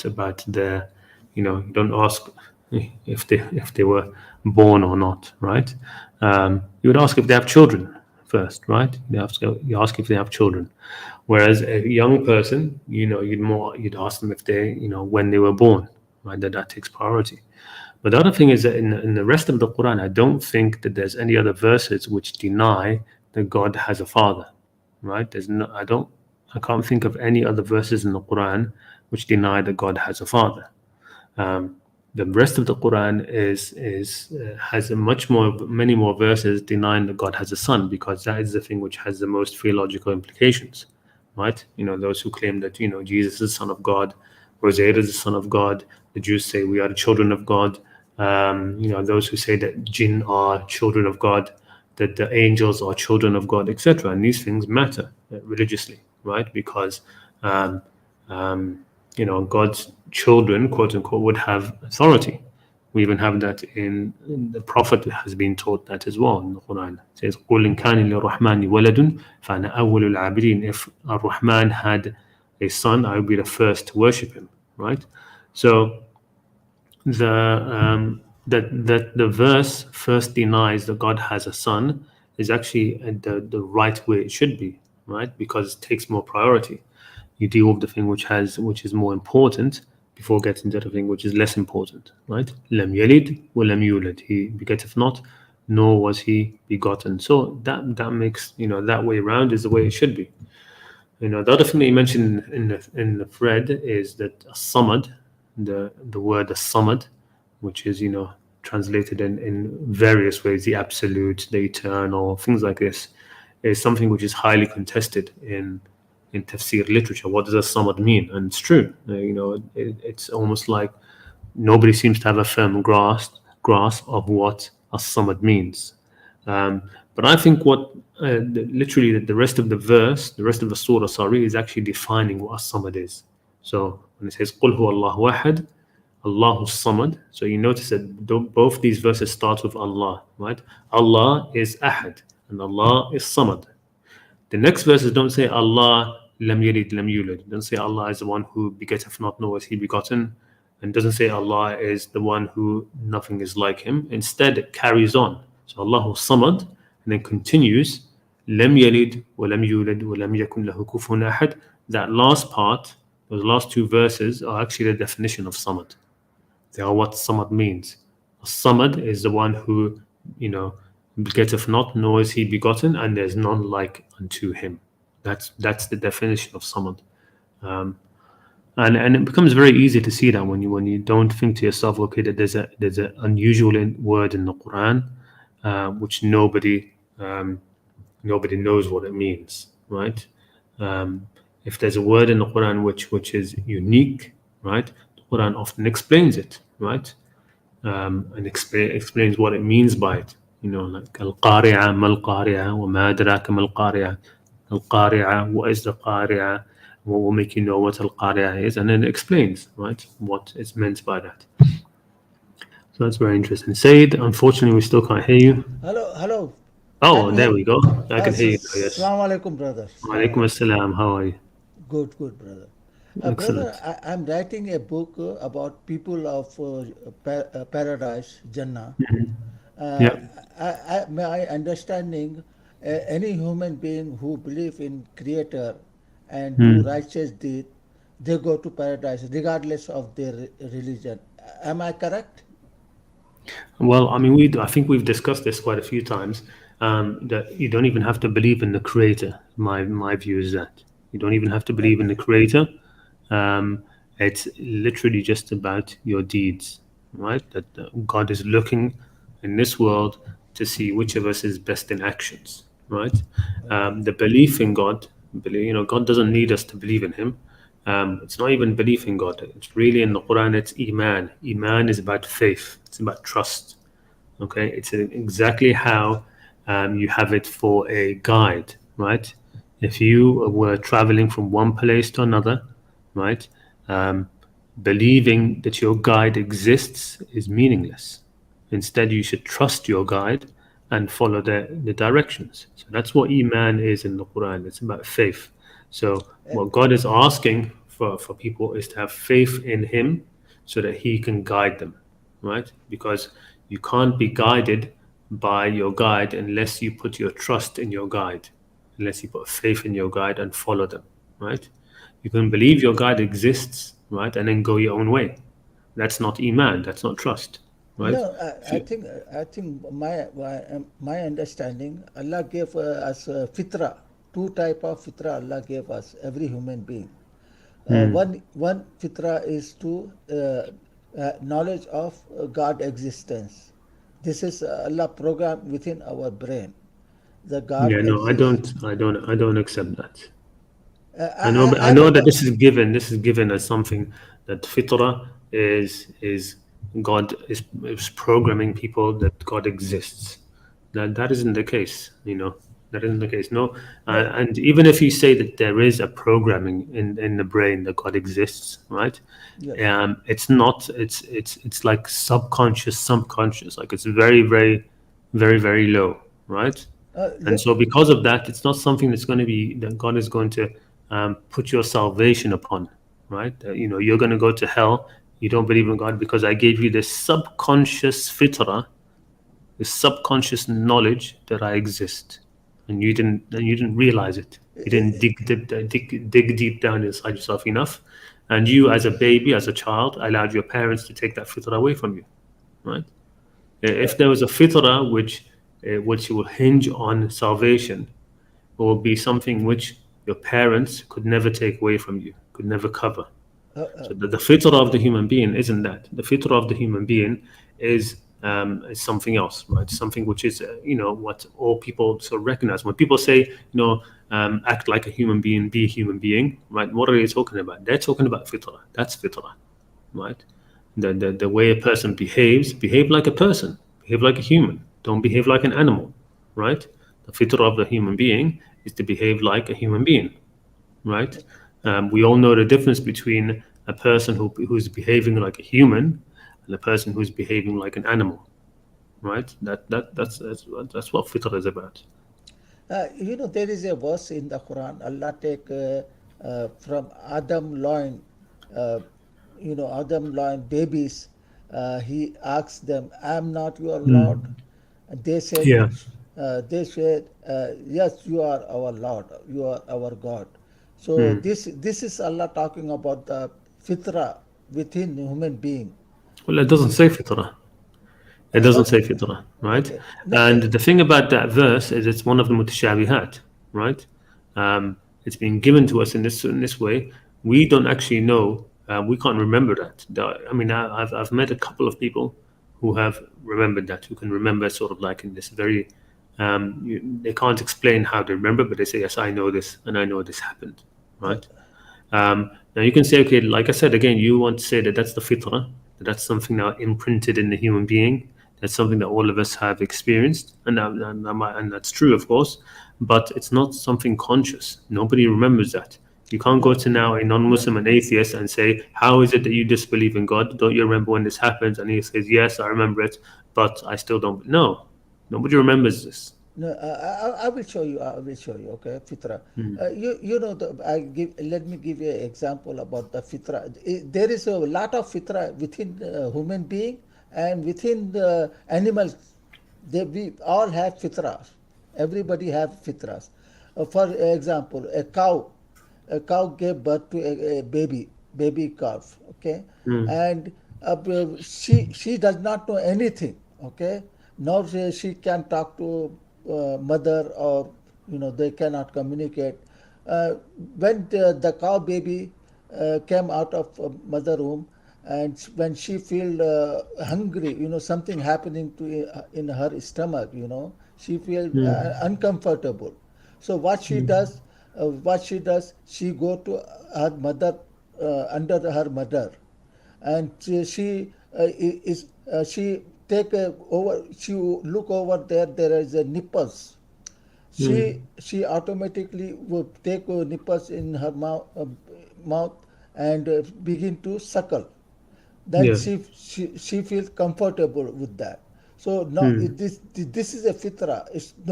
about their, you don't ask if they were born or not, right? You would ask if they have children first, right? You ask if they have children. Whereas a young person, you'd ask them if they, when they were born, right? That takes priority. But the other thing is that in the rest of the Quran, I don't think that there's any other verses which deny that God has a father, right? I can't think of any other verses in the Quran which deny that God has a father. The rest of the Quran has many more verses denying that God has a son, because that is the thing which has the most theological implications, right? Those who claim that Jesus is the son of God, Uzair is the son of God. The Jews say we are the children of God. Those who say that jinn are children of God, that the angels are children of God, etc. And these things matter religiously, right? Because God's children, quote unquote, would have authority. We even have that in the Prophet has been taught that as well in the Quran. It says, قُلْ إِنْ كَانَ لِلرَّحْمَنِ وَلَدٌ فَأَنَا أَوَّلُ الْعَابِدِينَ. If Ar-Rahman had a son, I would be the first to worship him, right? So the verse first denies that God has a son is actually the right way it should be, right? Because it takes more priority. You deal with the thing which is more important before getting to the thing which is less important, right? Lam yalid wa lam yulad. He begetteth not, nor was he begotten. So that makes that way around is the way it should be. The other thing that you mentioned in the thread is that samad, the word samad, which is translated in various ways, the absolute, the eternal, things like this, is something which is highly contested in tafsir literature. What does a samad mean? And it's true. It's almost like nobody seems to have a firm grasp of what a samad means. But I think what literally the rest of the verse, the rest of the surah, is actually defining what a samad is. So when it says قُلْ هُوَ اللَّهُ أَحَدٌ Allahu Samad, so you notice that both these verses start with Allah, right? Allah is Ahad and Allah is Samad. The next verses don't say Allah lam yalid lam yulad. Don't say Allah is the one who begetteth not, nor is he begotten, and doesn't say Allah is the one who nothing is like him. Instead, it carries on. So Allahu Samad, and then continues lam yalid wa lam yulad wa lam yakun lahu kufuwan ahad. That last part, those last two verses, are actually the definition of Samad. They are what Samad means. Samad is the one who begetteth not, nor is he begotten, and there's none like unto him. That's the definition of Samad. and it becomes very easy to see that when you don't think to yourself, okay, that there's an unusual word in the Quran, which nobody knows what it means, right? If there's a word in the Quran which is unique, right? The Quran often explains it, right? And explains what it means by it. You know, like al-qari'ah, mal-qari'ah, wa ma adraka mal-qari'ah. Al-qari'ah, what is the qari'ah? What will make you know what al-qari'ah is? And then it explains, right, what is meant by that. So that's very interesting. Said, unfortunately, we still can't hear you. Hello, hello. Can Oh, you there hear? we go. I can hear you now, yes. Assalamu alaikum, brother. Assalamu Alaikum alaikum. assalam. How are you? Good, good, brother. Brother, Excellent. I'm writing a book about people of paradise, Jannah. Uh, Yeah. my understanding, any human being who believe in Creator and do Hmm. righteous deed, they go to paradise regardless of their religion. Am I correct? Well, I mean, I think we've discussed this quite a few times. That you don't even have to believe in the creator. My view is that you don't even have to believe in Okay. the creator. Um, it's literally just about your deeds, right? That God is looking in this world to see which of us is best in actions, right? Okay. The belief in God, God doesn't need us to believe in Him. It's not even belief in God. It's really in the Quran. It's iman. Iman is about faith. It's about trust. Okay, it's exactly how you have it for a guide, right? If you were traveling from one place to another, right, um, believing that your guide exists is meaningless. Instead, you should trust your guide and follow the directions. So that's what Iman is in the Quran. It's about faith. So what God is asking for people is to have faith in Him so that He can guide them, right? Because you can't be guided by your guide unless you put your trust in your guide, unless you put faith in your guide and follow them, right? You can believe your guide exists, right, and then go your own way. That's not iman. That's not trust, right? No, If you, I think my understanding, Allah gave us fitra, two type of fitra Allah gave us every human being. hmm, One fitra is to knowledge of God existence. This is Allah program within our brain. The God yeah, no, exists. I don't accept that. I I'm a know that this is given. This is given as something that fitra is God is programming people that God exists. That isn't the case. That isn't the case. No, no. and even if you say that there is a programming in the brain that God exists, right? Yes. It's not. It's like subconscious. Like it's very, very, very, very low, right? And Le- so, because of that, it's not something that's going to be that God is going to put your salvation upon, right? You're going to go to hell. You don't believe in God because I gave you this subconscious fitrah, this subconscious knowledge that I exist, and you didn't realize it. You didn't dig deep down inside yourself enough, and you, as a baby, as a child, allowed your parents to take that fitrah away from you, right? uh, If there was a fitrah which will hinge on salvation, it will be something which your parents could never take away from you, could never cover. So the fitrah of the human being isn't that. The fitrah of the human being is something else, right? Something which is, what all people sort of recognize. When people say, act like a human being, be a human being, right? What are they talking about? They're talking about fitrah. That's fitrah, right? The way a person behaves, behave like a person, behave like a human. Don't behave like an animal, right? The fitrah of the human being is to behave like a human being, right? We all know the difference between a person who's behaving like a human and a person who's behaving like an animal, right? That's what fitrah is about. there is a verse in the Quran. Allah take from Adam loin, uh, Adam loin babies. He asks them, "I'm not your Lord." Mm. And Yeah. they said, "Yes, you are our Lord. You are our God." So Mm. this is Allah talking about the fitra within human being. Well, it doesn't say fitrah. It doesn't Okay, say fitrah, right? okay. No, And the thing about that verse is it's one of the mutashabihat, right? It's been given to us in this way. we don't actually know. We can't remember that. I mean, I've met a couple of people who have remembered that, who can remember sort of like in this very, they can't explain how they remember, but they say, yes, I know this and I know this happened, Uh, right? Now you can say, okay, like I said again, you want to say that that's the fitrah, that that's something now imprinted in the human being. That's something that all of us have experienced, and that's true, of course. But it's not something conscious. Nobody remembers that. You can't go no, to now a no, non-Muslim, an atheist, and say, "How is it that you disbelieve in God? Don't you remember when this happens?" And he says, "Yes, I remember it, but I still don't." No, nobody remembers this. no. I will show you. I will show you. Okay, fitra. Mm. You know the, I give. Let me give you an example about the fitra. There is a lot of fitra within human being and within the animals. We all have fitras. Everybody have fitras. For example, a cow gave birth to a baby calf. Okay, Mm. and she does not know anything. Okay, now she can talk to mother, or they cannot communicate. uh, when the cow baby came out of mother womb, and when she feel hungry, something happening to in her stomach, she feel Mm. uncomfortable. So what she does, she go to her mother, under her mother, and she take over, she look over there, there is a nipples. she Mm. she automatically would take nipples in her mouth, and begin to suckle. Then Yeah. she feels comfortable with that. So now Mm. this is a fitra.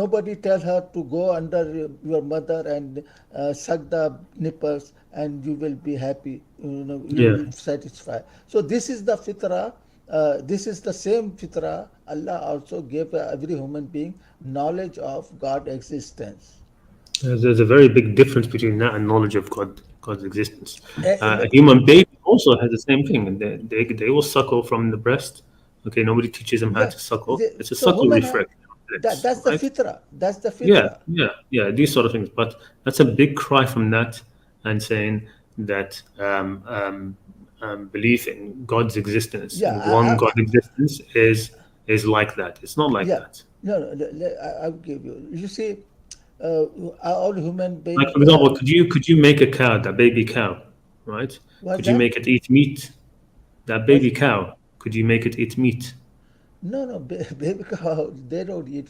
Nobody tell her to go under your mother and suck the nipples, and you will be happy. You Yeah. will satisfy. So this is the fitra. This is the same fitra Allah also gave every human being, knowledge of God existence. There's a very big difference between that and knowledge of God's existence. A Look, human baby also has the same thing, and they will suckle from the breast. Okay, nobody teaches them how yeah. to suckle. It's a So suckle human reflex, that's the right? fitra. That's the Yeah, fitra. yeah, yeah. These sort of things, but that's a big cry from that, and saying that belief in God's existence, Yeah, in one God existence, is like that. It's not like yeah. that. No, no. I'll give you. You see, uh, all human Like being. for example, could you make a cow, that baby cow, right? What's Could you that? make it eat meat? That Was baby cow, could you make it eat meat? no, no. Baby cow. They don't eat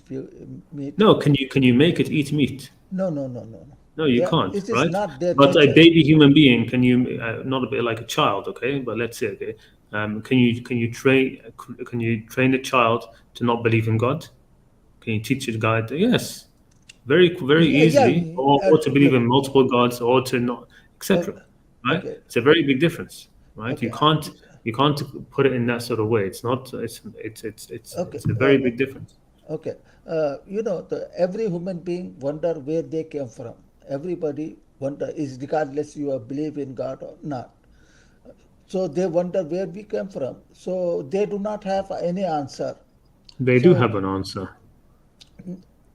meat. No, can you make it eat meat? No, no, no, no, no. No, you can't, It is right? not their But a nature. baby human being, can you not a bit like a child, okay? But let's say, okay, can you train a child to not believe in God? Can you teach a guy to, yes, very very Yeah, yeah. easily, or to believe Look. in multiple gods, or to not, Uh, etc. Right? okay, It's a very big difference, right? okay, You can't put it in that sort of way. It's not. It's okay. it's a very big difference. Okay. Every human being wonder where they came from. Everybody wonder, is regardless you believe in God or not. So they wonder where we came from. So they do not have any answer. They do So have an answer.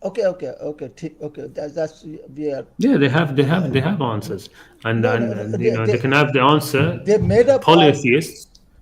okay, okay, okay, okay. That's we are. Yeah, they have answers, and No, no, and, no. and you They know they they can have the answer. they made up.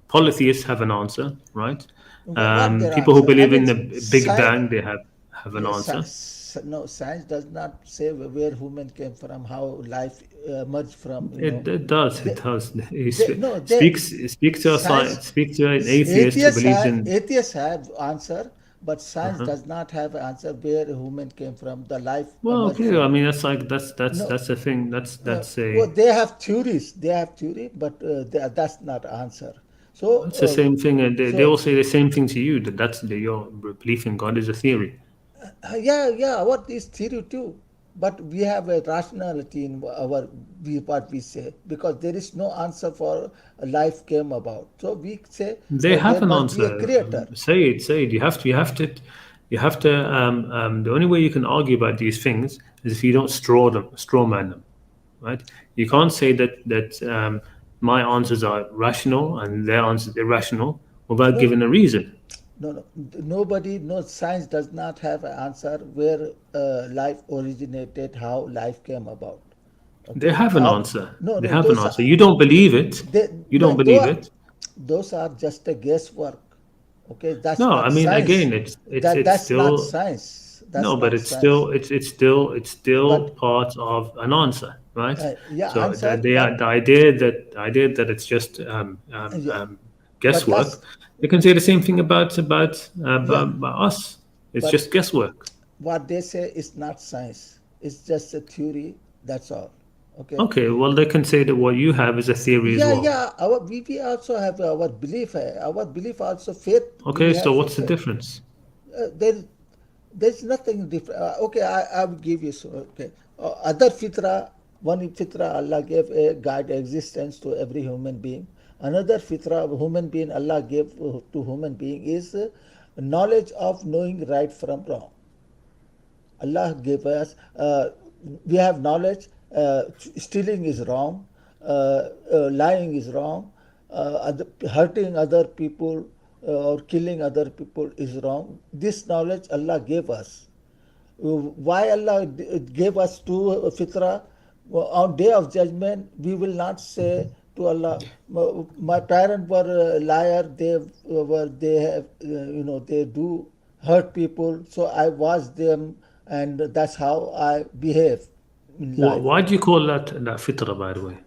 Polytheists have an answer, right? What their People who answer? I believe mean, in the Big Bang, they have an yes, answer. no, science does not say where human came from, how life emerged from. It does. It They, does. He no, speaks to a science. speaks to an atheist who believes in. Atheists have answer, but science Uh-huh. does not have answer where a human came from, the life Well, emerged okay. I from. mean, that's like that's No, that's a thing. That's well, a they have theories. They have theory, but that's not answer. So, that's the same thing, and they so will say the same thing to you. Your belief in God is a theory. yeah, yeah. What is theory too? But we have a rationality in what we say, because there is no answer for life came about. So we say They there have an must be a answer. creator. Say it. Say it. You have to. The only way you can argue about these things is if you don't straw man them, right? You can't say that my answers are rational and their answers irrational without No, giving a reason. no, no. Nobody, no, science does not have an answer where life originated, how life came about. They Okay. have an answer. No, They no, have an those answer. are You don't believe it. they, You no, don't believe it. those are just a guesswork. Okay, that's No, I not mean science. again, it's That's not still science. no, That's but not it's science. still it's still But part of an answer, right? yeah, So answer. the idea that it's just Yeah, but guesswork. They can say the same thing yeah, about us. It's but just guesswork. what they say is not science. It's just a theory. That's all. Okay. Okay, well they can say that what you have is a theory as Yeah, well. yeah. We also have our belief. Our belief also faith. We Okay, so have what's the faith. difference? There, there's nothing different. Okay, I will give you so. Okay, other fitra, one fitra Allah gave a guide existence to every human being. Another fitra human being Allah gave to human being is knowledge of knowing right from wrong. Allah gave us, we have knowledge, stealing is wrong, lying is wrong, hurting other people or killing other people is wrong. This knowledge Allah gave us. Why Allah gave us two fitra? On day of judgment, we will not say to Allah, my parents were a liar. They have they do hurt people. So I watch them, and that's how I behave in life. Why do you call that fitra, by the way?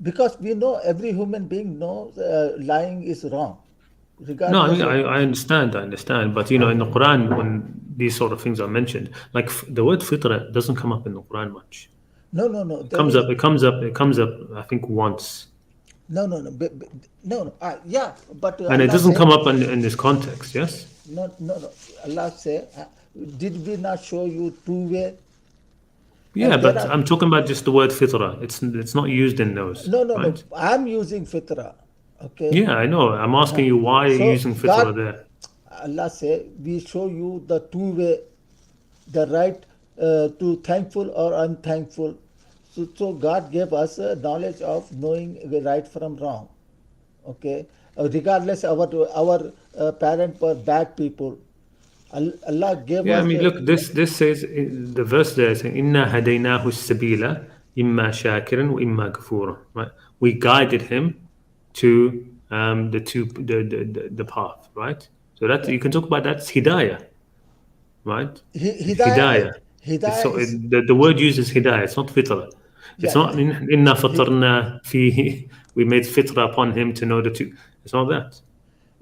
Because we know every human being knows lying is wrong, No, I regardless mean of. I understand, but in the Quran when these sort of things are mentioned, like the word fitra doesn't come up in the Quran much. No, no, no. It There comes is up. It comes up. It comes up. I think once, no, no, no, no, no. Yeah, but and it Allah doesn't say come up in this context. Yes. no, no, no. Allah say, did we not show you two-way? Yeah, There but are I'm talking about just the word fitra. It's not used in those, no, no, no. right? I'm using fitra. Okay. Yeah, I know. I'm asking you why you're So using God, fitra there. Allah say, we show you the two-way, the right to thankful or unthankful. So God gave us knowledge of knowing the right from wrong. Okay. Regardless, our parents were bad people. Allah gave Yeah, I us mean, look, this says the verse there is "Inna hadaynahu sabila imma shakiran wa imma kafura." Right? We guided him to the path, right? So that yeah, you can talk about that's hidayah, right? It's hidayah. hidayah. It's Hidayah so is the word used is hidayah. It's not fitra. It's yeah. not inna He, fatarna fihi. We made fitra upon him to know the two. It's not that.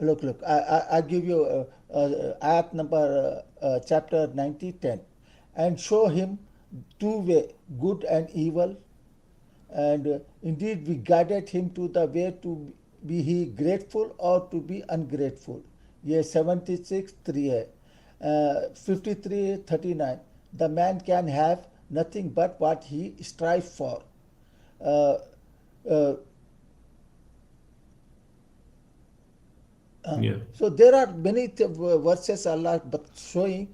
look. I give you ayat number chapter 90:10, and show him two way, good and evil, and indeed we guided him to the way to be he grateful or to be ungrateful. ये 76 3 है. 53:39, the man can have nothing but what he strive for. uh, uh, Yeah. so there are many verses Allah but showing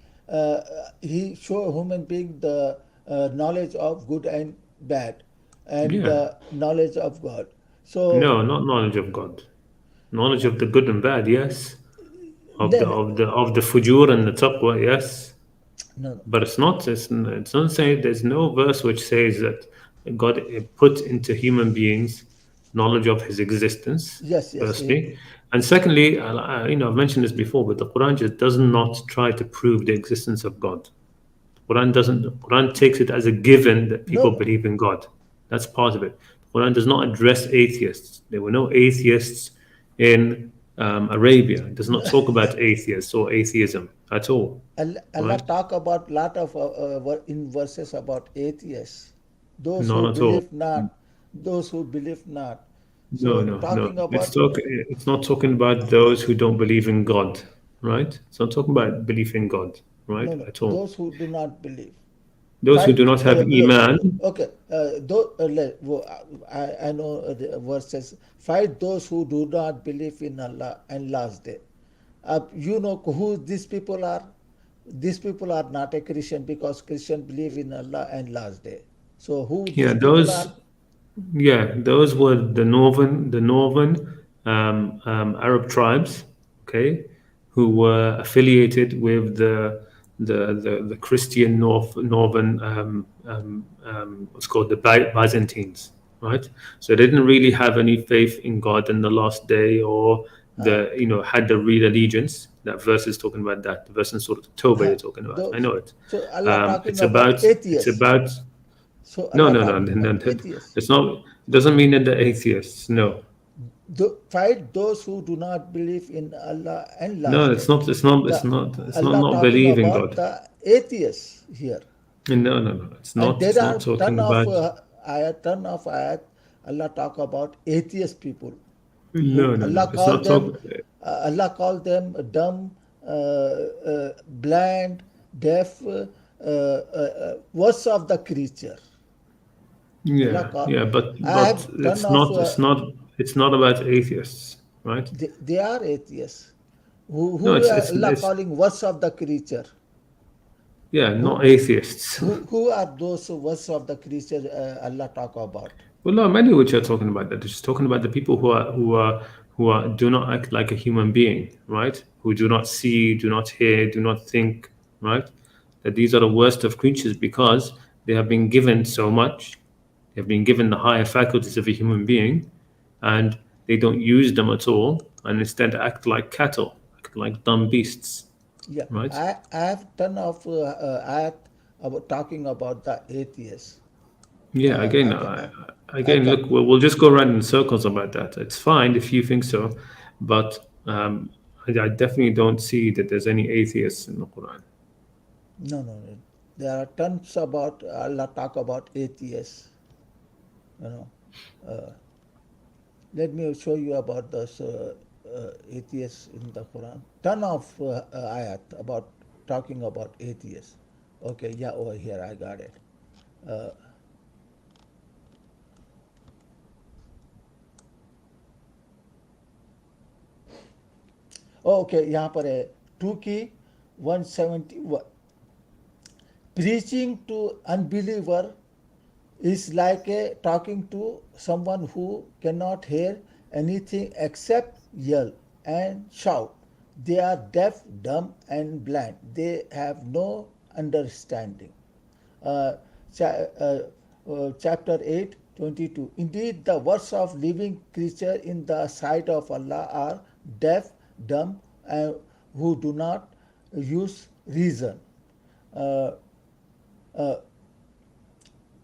he show human being the knowledge of good and bad and Yeah. the knowledge of God. So No, not knowledge of God. Knowledge no, of the good and bad, yes. Of the then of the of the fujur and the taqwa, yes. no, no. But it's not saying there's no verse which says that God put into human beings knowledge of His existence. Yes, yes. Firstly, and secondly, I've mentioned this before, but the Quran just does not try to prove the existence of God. Quran doesn't. Quran takes it as a given that No, people no. believe in God. That's part of it. Quran does not address atheists. There were no atheists in Arabia. It does not talk about atheists or atheism at all. Allah Right? talk about lot of in verses about atheists, those Not who at all. believe not, those who believe not. No, So no, no. talking about It's not talking about those who don't believe in God. Right? It's not talking about belief in God. Right? no, no, At all. those who do not believe. Those who Fight. do not have iman. Okay. I know the verses. Fight those who do not believe in Allah and last day. You know who these people are? These people are not a Christian because Christian believe in Allah and last day. So who Yeah, these people are? those were the northern Arab tribes, okay, who were affiliated with the Christian northern what's called the Byzantines, right? So they didn't really have any faith in God in the last day, or had the real allegiance. That verse is talking about that. The verse in Surah Tawbah you're talking about. I know it. So Allah talking It's about about atheists. no, So Allah no, talking about no. atheists. It's not. It doesn't mean that the atheists. No, Fight those who do not believe in Allah and no. last It's day. not. It's not. It's The not. It's Allah not talking believing about God. the atheists here. No, no, no. It's And not. there It's are not talking about. ton of ayat, Allah talk about atheist people. No, Who no, no. It's not talking. Allah called them dumb, blind, deaf, worst of the creature. Allah Yeah, called. yeah, I but have ton it's of. not. It's not. It's not about atheists, right? They are atheists. No, Who are Allah calling worst of the creature? yeah, Who not atheists. who are those worst of the creature Allah talk about? Well, no, many which are talking about that. They're just talking about the people who do not act like a human being, right? Who do not see, do not hear, do not think, right? That these are the worst of creatures because they have been given so much. They have been given the higher faculties of a human being, and they don't use them at all, and instead act like cattle, act like dumb beasts, Yeah, right? I have ton of ayat about talking about the atheists. Yeah, again, I can I again, can look, we'll just go around in circles about that. It's fine if you think so, but I definitely don't see that there's any atheists in the Quran. no. There are tons about Allah talk about atheists. You know, let me show you about those atheists in the Quran. Ton of ayat about talking about atheists. Okay, yeah, over here I got it. Uh, okay यहाँ पर है 2 की 171 preaching to unbeliever is like talking to someone who cannot hear anything except yell and shout. They are deaf, dumb, and blind. They have no understanding. Uh, chapter 8, 22. Indeed, the words of living creature in the sight of Allah are deaf, dumb, and who do not use reason. Uh, uh,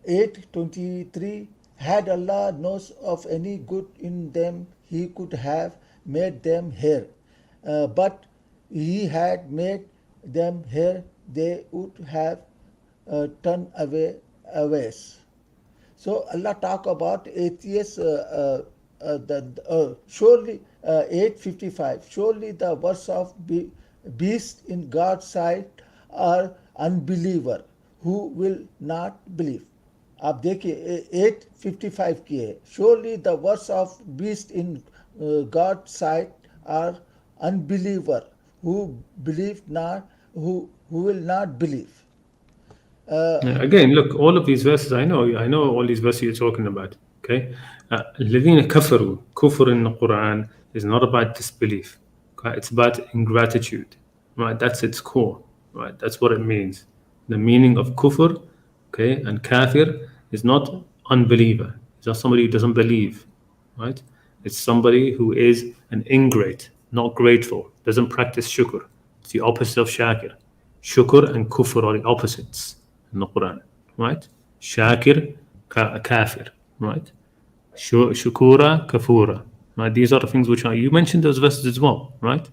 8:23. Had Allah knows of any good in them, He could have made them hear. But He had made them hear, they would have turned ways. So Allah talk about atheists. Surely 8:55. Surely the words of beast in God's sight are unbeliever who will not believe. आप देखिए 8:55 की है. Surely the words of beast in God's sight are unbeliever who believe not, who will not believe. Yeah, again, look, all of these verses, I know all these verses you're talking about. Okay, الذين كفروا, kufr in the Quran is not about disbelief. Okay? It's about ingratitude. Right, that's its core. Right, that's what it means. The meaning of kufr, okay, and kafir is not unbeliever. It's not somebody who doesn't believe. Right, it's somebody who is an ingrate, not grateful, doesn't practice shukr. It's the opposite of shakir. Shukr and kufr are the opposites in the Quran, right? Shakir, kafir, right? Shukura, kafura, right? These are the things which are, you mentioned those verses as well, right?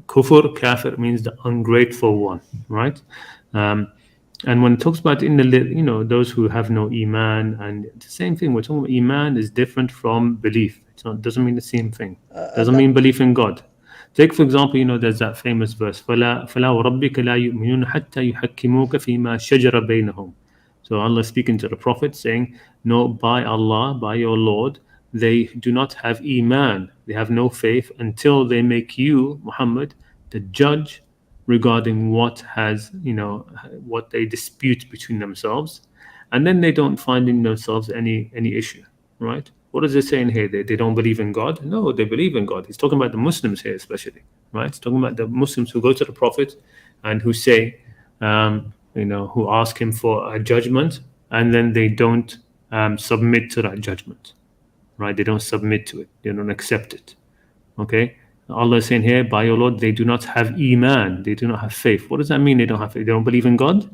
Kufur, kafir means the ungrateful one, right? And when it talks about those who have no iman, and it's the same thing. We're talking about iman is different from belief. Doesn't mean the same thing. Doesn't mean belief in God. Take for example, there's that famous verse, فلا وربك لا يؤمنون حتى يحكموك فيما شجر بينهم. So Allah is speaking to the Prophet saying, no, by Allah, by your Lord, they do not have iman, they have no faith until they make you, Muhammad, the judge regarding what they dispute between themselves, and then they don't find in themselves any issue, right? What does it say in here? They don't believe in God? No, they believe in God. He's talking about the Muslims here especially, right? He's talking about the Muslims who go to the Prophet, and who say, who ask him for a judgment, and then they don't submit to that judgment, right? They don't submit to it. They don't accept it. Okay. Allah is saying here, by your Lord, they do not have iman. They do not have faith. What does that mean? They don't have faith? They don't believe in God?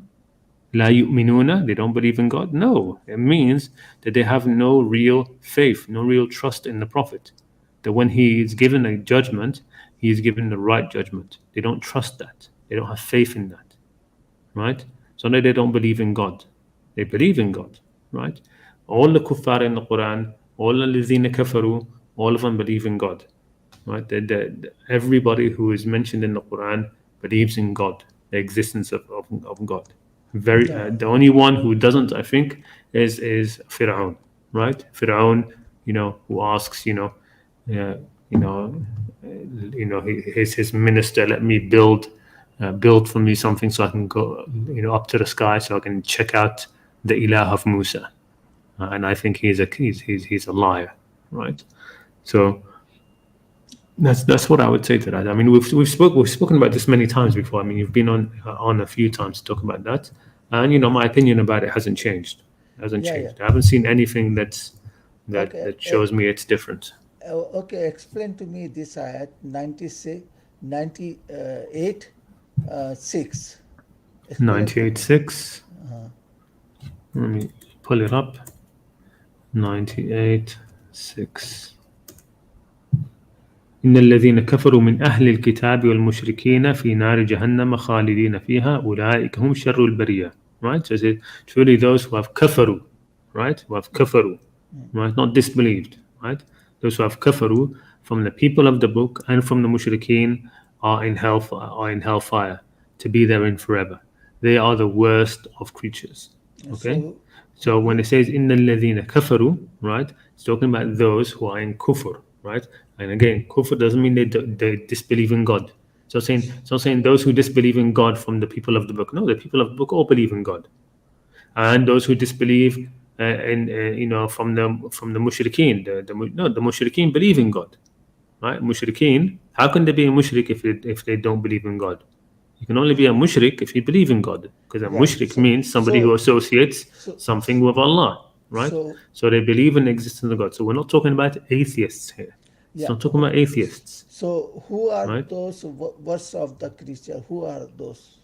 La yu'minuna, they don't believe in God? No, it means that they have no real faith, no real trust in the Prophet. That when he is given a judgment, he is given the right judgment. They don't trust that. They don't have faith in that, right? So no, they don't believe in God. They believe in God, right? All the kuffar in the Quran, all the ladhina kafaru, all of them believe in God, right? Everybody who is mentioned in the Quran believes in God, the existence of God. The only one who doesn't, I think, is Fir'aun, right? Fir'aun, who asks, his minister, let me build for me something so I can go, up to the sky so I can check out the ilah of Musa. And I think he's a liar, right? So that's what I would say to that. I mean, we've spoken about this many times before. I mean, you've been on a few times to talk about that, and my opinion about it hasn't changed. I haven't seen anything that shows me it's different. Okay, explain to me this ayat 98 6. 98:6. Let me pull it up. 98:6. إن الذين كفروا من أهل الكتاب والمشركين في نار جهنم خالدين فيها أولئك هم شر البرية. Right? So it says, truly those who have kafaru, right? Who have kafaru, right? Not disbelieved, right? Those who have kafaru from the people of the book and from the mushrikeen are in hellfire to be therein forever. They are the worst of creatures. Okay? So when it says إن الذين كفروا, right? It's talking about those who are in kufr, right? And again, kufr doesn't mean they disbelieve in God. So it's not saying those who disbelieve in God from the people of the book. No, the people of the book all believe in God, and those who disbelieve from the mushrikeen. The mushrikeen believe in God, right? Mushrikeen. How can they be a mushrik if they don't believe in God? You can only be a mushrik if you believe in God, because a mushrik means somebody who associates something with Allah, right? So they believe in the existence of God. So we're not talking about atheists here. It's not talking about atheists. So who are those worst of the creature? Who are those?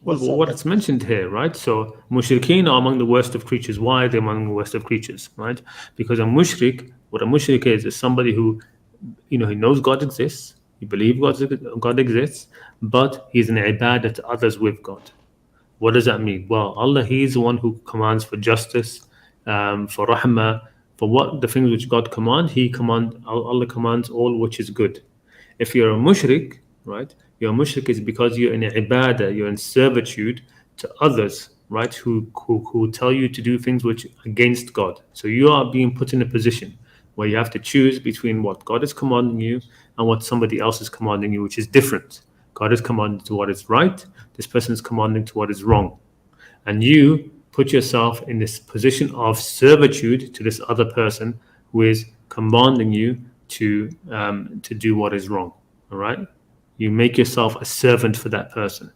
Well, what it's mentioned here, right? So mushrikeen are among the worst of creatures. Why are they among the worst of creatures, right? Because what a mushrik is somebody who, he knows God exists, he believes God exists, but he's in ibadah to others with God. What does that mean? Well, Allah, He's the one who commands for justice, for rahmah, for what the things which God commands. Allah commands all which is good. If you're a mushrik, right? You're a mushrik is because you're in ibadah, you're in servitude to others, right? Who tell you to do things which against God. So you are being put in a position where you have to choose between what God is commanding you and what somebody else is commanding you, which is different. God is commanding to what is right. This person is commanding to what is wrong. And you put yourself in this position of servitude to this other person who is commanding you to do what is wrong. All right? You make yourself a servant for that person.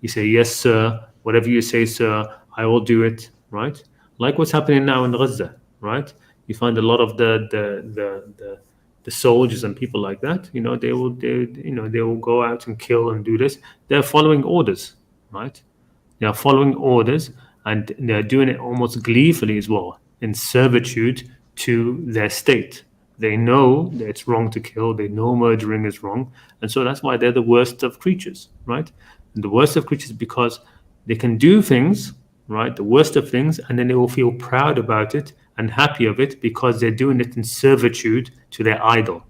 You say, yes, sir. Whatever you say, sir, I will do it. Right? Like what's happening now in Gaza. Right? You find a lot of the soldiers and people like that. They will go out and kill and do this. They're following orders. Right? They are following orders, and they're doing it almost gleefully as well, in servitude to their state. They know that it's wrong to kill. They know murdering is wrong. And so that's why they're the worst of creatures, right? And the worst of creatures because they can do things, right? The worst of things, and then they will feel proud about it and happy of it because they're doing it in servitude to their idol.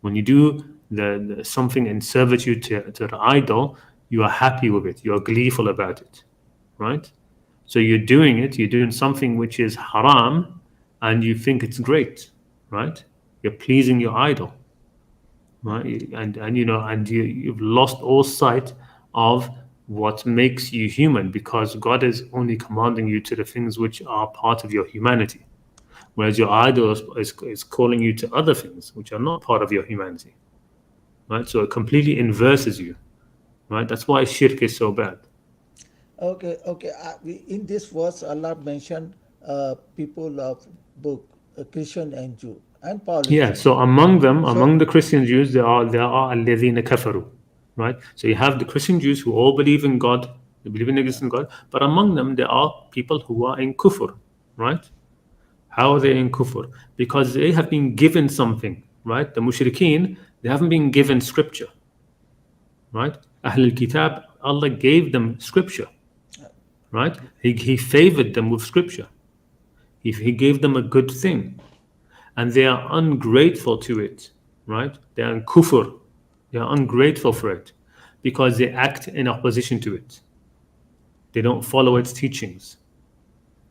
When you do the something in servitude to the idol, you are happy with it. You are gleeful about it, right? So you're doing something which is haram, and you think it's great, right? You're pleasing your idol, right? And you've lost all sight of what makes you human, because God is only commanding you to the things which are part of your humanity, whereas your idol is calling you to other things which are not part of your humanity, right? So it completely inverses you, right? That's why shirk is so bad. Okay, okay. In this verse, Allah mentioned people of book, Christian and Jew, and Yeah, polytheist. so among them, So, among the Christian Jews, there are الذين كفروا, right? So you have the Christian Jews who all believe in God, they believe in the existence of God, but among them there are people who are in kufr, right? How are they in kufr? Because they have been given something, right? The mushrikeen, they haven't been given scripture, right? Ahl al-Kitab, Allah gave them scripture, right? He favored them with scripture. He gave them a good thing, and they are ungrateful to it, right? They are in kufr. They are ungrateful for it because they act in opposition to it. They don't follow its teachings,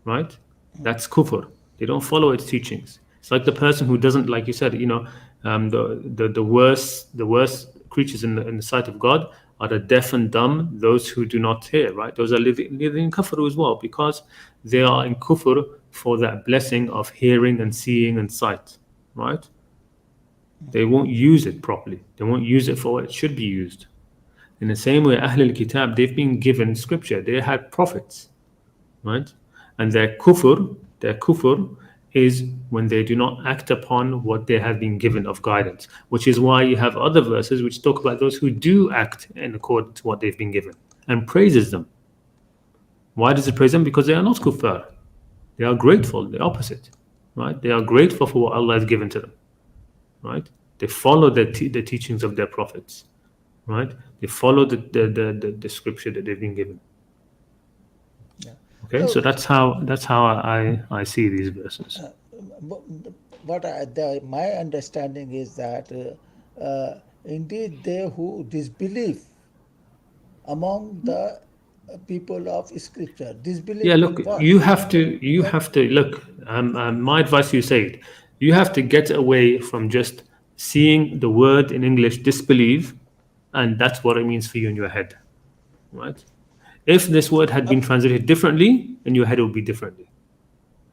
right? That's kufr. They don't follow its teachings. It's like the person who doesn't, like you said, the worst creatures in the sight of God are the deaf and dumb, those who do not hear, right? Those are living in kufr as well, because they are in kufr for that blessing of hearing and seeing and sight, right? They won't use it properly. They won't use it for what it should be used. In the same way, Ahl al-Kitab, they've been given scripture. They had prophets, right? And their kufr is when they do not act upon what they have been given of guidance, which is why you have other verses which talk about those who do act in accordance to what they've been given and praises them. Why does it praise them? Because they are not kuffar. They are grateful, the opposite, right? They are grateful for what Allah has given to them, right? They follow the teachings of their prophets, right? They follow the scripture that they've been given. yeah. Okay, so So, that's how I see these verses. my understanding is that indeed they who disbelieve among the people of Scripture, disbelief Yeah, in look, what? you have to look. My advice to you, Said, you have to get away from just seeing the word in English disbelieve, and that's what it means for you in your head, right? If this word had been translated differently, in your head it would be differently,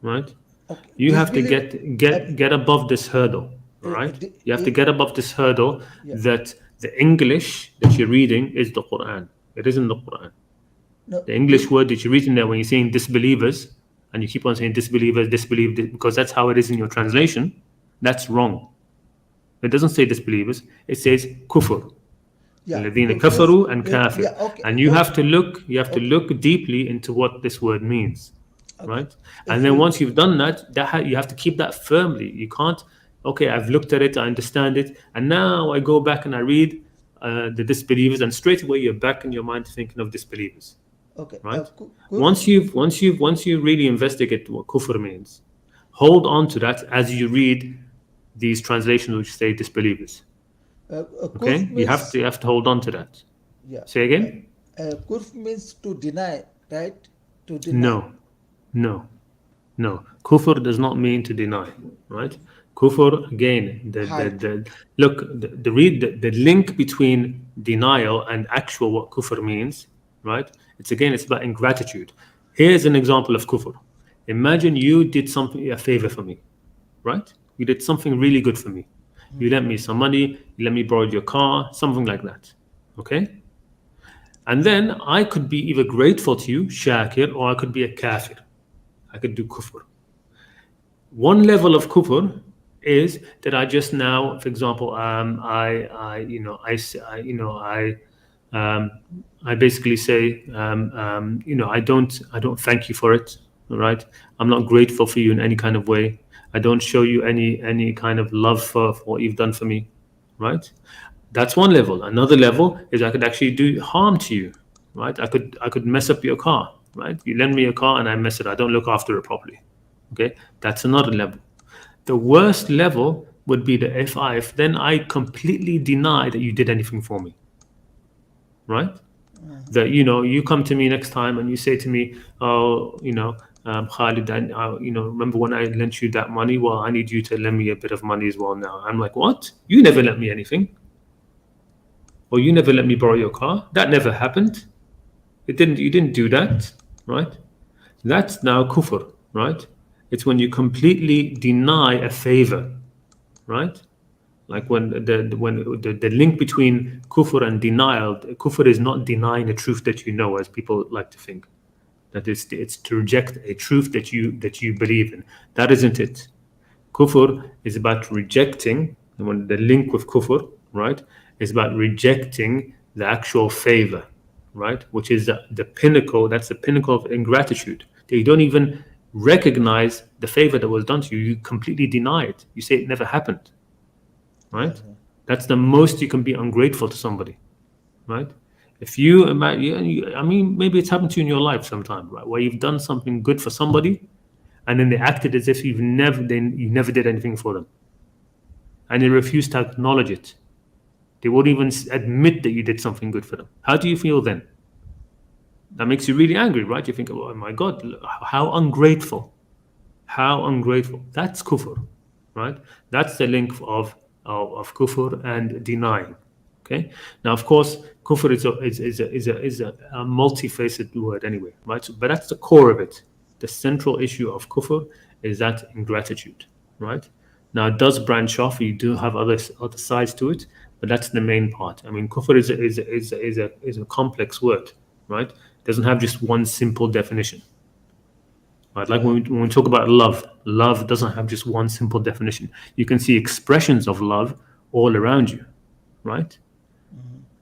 right? Okay, You have to disbelief. Uh, get above this hurdle, uh, uh, right? di- You have to i- get above this hurdle yeah. that the English that you're reading is the Quran. It isn't the Quran. No, The English word that you're reading there when you're saying disbelievers, and you keep on saying disbelievers, disbelieve, because that's how it is in your translation, that's wrong. It doesn't say disbelievers, it says kufr. yeah. الذين كفروا and kafir. Yeah. Okay. And you Okay. have to Okay. look deeply into what this word means, Okay. right? And If then you once you've done that, you have to keep that firmly. You can't, okay, I've looked at it, I understand it, and now I go back and I read the disbelievers, and straight away you're back in your mind thinking of disbelievers, okay. right? Kufr. Once you really investigate what kufr means, hold on to that as you read these translations which say disbelievers. Kufr Okay, means, you have to hold on to that. yeah. Say again? Kufr means to deny, right? To deny. No, no, no. Kufr does not mean to deny, right? Kufr again. Hide. Look, the link between denial and actual what kufr means, right? It's about ingratitude. Here's an example of kufr. Imagine you did something a favor for me, right? You did something really good for me. You lent me some money. You let me borrow your car, something like that. Okay. And then I could be either grateful to you, shakir, or I could be a kafir. I could do kufr. One level of kufr is that I just now, for example, um, I basically say, I don't thank you for it. All right, I'm not grateful for you in any kind of way. I don't show you any kind of love for what you've done for me, right? That's one level. Another level is I could actually do harm to you, right? I could mess up your car, right? You lend me a car and I mess it. I don't look after it properly. Okay, that's another level. The worst level would be the if then I completely deny that you did anything for me, right? That you come to me next time and you say to me, oh, Khalid, remember when I lent you that money? Well, I need you to lend me a bit of money as well now. I'm like, what? You never lent me anything. Or you never let me borrow your car. That never happened. You didn't do that, right? That's now kufr, right? It's when you completely deny a favor, right? Like when the link between kufr and denial, kufr is not denying a truth that you know, as people like to think. That it's to reject a truth that you believe in. That isn't it. Kufr is about rejecting, when the link with kufr, right, is about rejecting the actual favor, right, which is the pinnacle, that's the pinnacle of ingratitude. That you don't even recognize the favor that was done to you. You completely deny it. You say it never happened, right? That's the most you can be ungrateful to somebody, right? If you imagine, I mean, maybe it's happened to you in your life sometime, right, where you've done something good for somebody, and then they acted as if you never did anything for them, and they refuse to acknowledge it. They won't even admit that you did something good for them. How do you feel then? That makes you really angry, right? You think, oh my God, how ungrateful. How ungrateful. That's kufr, right? That's the link of kufr and denying. Okay. Now, of course, kufr is a multifaceted word anyway, right? But that's the core of it. The central issue of kufr is that ingratitude, right? Now, it does branch off. You do have other sides to it, but that's the main part. I mean, kufr is a complex word, right? It doesn't have just one simple definition. Right? Like when we talk about love doesn't have just one simple definition. You can see expressions of love all around you, right?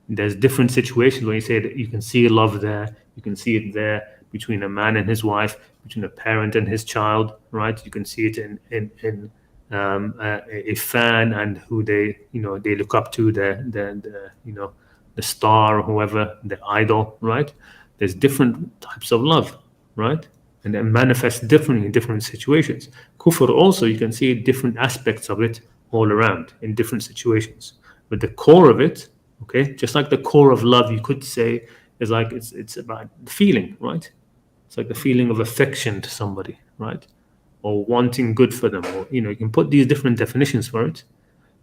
There's different situations where you say that you can see love there, you can see it there between a man and his wife, between a parent and his child, right? You can see it in a fan and who they look up to, the star or whoever, the idol, right? There's different types of love, right? And it manifests differently in different situations. Kufr also, you can see different aspects of it all around in different situations. But the core of it, okay, just like the core of love, you could say, is like it's about the feeling, right? It's like the feeling of affection to somebody, right? Or wanting good for them, or you can put these different definitions for it,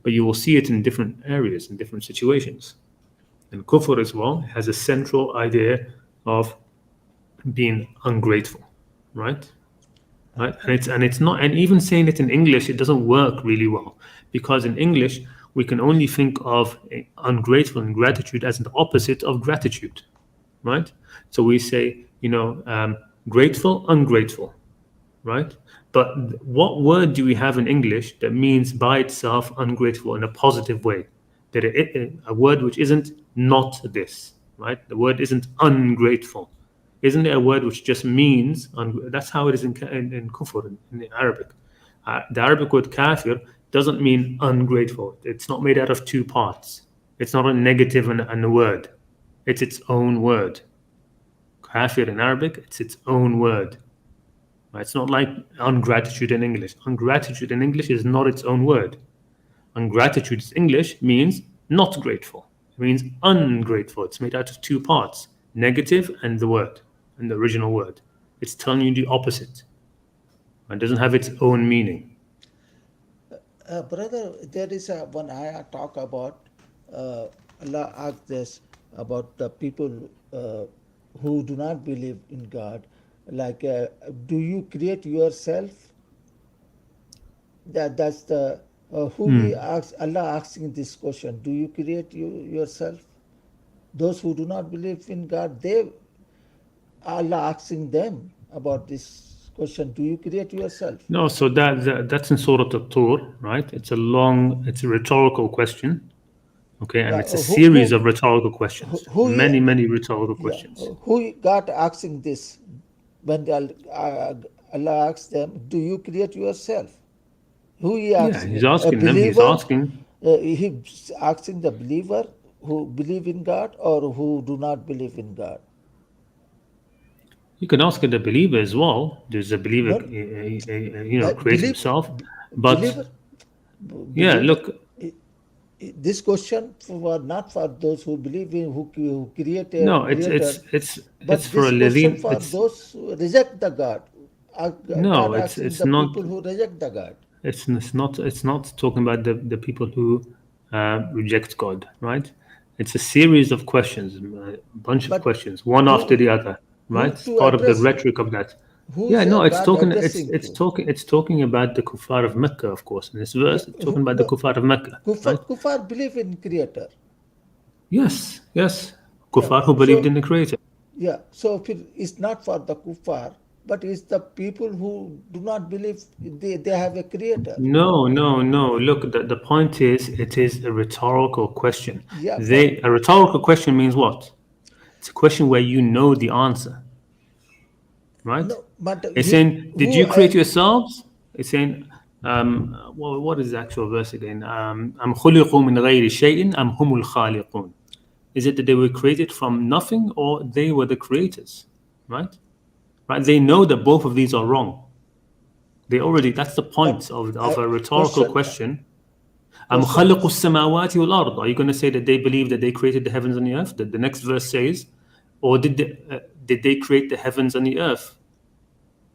but you will see it in different areas, in different situations. And kufr as well has a central idea of being ungrateful, right? Right? And it's not, and even saying it in English, it doesn't work really well, because in English we can only think of ungrateful and gratitude as the opposite of gratitude, right? So we say, grateful, ungrateful, right? But what word do we have in English that means by itself ungrateful in a positive way? That a word which isn't not this, right? The word isn't ungrateful. Isn't it a word which just means, that's how it is in kufr, in Arabic. The Arabic word kafir doesn't mean ungrateful. It's not made out of two parts. It's not a negative and a word. It's its own word. Kafir in Arabic, it's its own word. Right? It's not like ungratitude in English. Ungratitude in English is not its own word. Ungratitude in English means not grateful. It means ungrateful. It's made out of two parts, negative and the word, and the original word. It's telling you the opposite. It doesn't have its own meaning. Brother, there is one ayah talk about, Allah asked this about the people who do not believe in God. Like, do you create yourself? That's the who we ask. Allah asking this question: do you create yourself? Those who do not believe in God, Allah asking them about this question: do you create yourself? No, so that's in Surah At-Tur, right? It's a rhetorical question, okay, and it's a series of rhetorical questions, many rhetorical questions. Who got asking this when Allah asks them, "Do you create yourself?" Who he asks? Yeah, he's asking them. He's asking. He's asking the believer who believe in God or who do not believe in God. You can ask the believer as well. Does the believer, create himself? But believer, look. This question for not for those who believe in who create a No, creator, but for a this question living. for those who reject the God. No, God asking it's the not. people who reject the God. It's not talking about the people who reject God, right? It's a series of questions, a bunch of questions, one after the other, right? It's To part of the address rhetoric of that. Who Yeah, is no, God addressing to? it's talking about the kuffar of Mecca, of course. In this verse, it's talking about the No, kuffar of Mecca, right? kuffar believe in creator. Yes, yes. Yeah. Kuffar who believed So in the Creator. yeah. So if it's not for the kuffar, but it's the people who do not believe they have a creator. No, no, no. Look, the point is, it is a rhetorical question. Yeah, but A rhetorical question means what? It's a question where you know the answer, right? no, but It's saying, did who you create yourselves? It's saying, what is the actual verse again? أم خلقوا من غير شيء أم هم الخالقون? Is it that they were created from nothing or they were the creators, right? Right? They know that both of these are wrong. They already, that's the but point of a rhetorical question question. أم question خلقوا السماوات والأرض? Are you going to say that they believe that they created the heavens and the earth? That the next verse says, or did they create the heavens and the earth?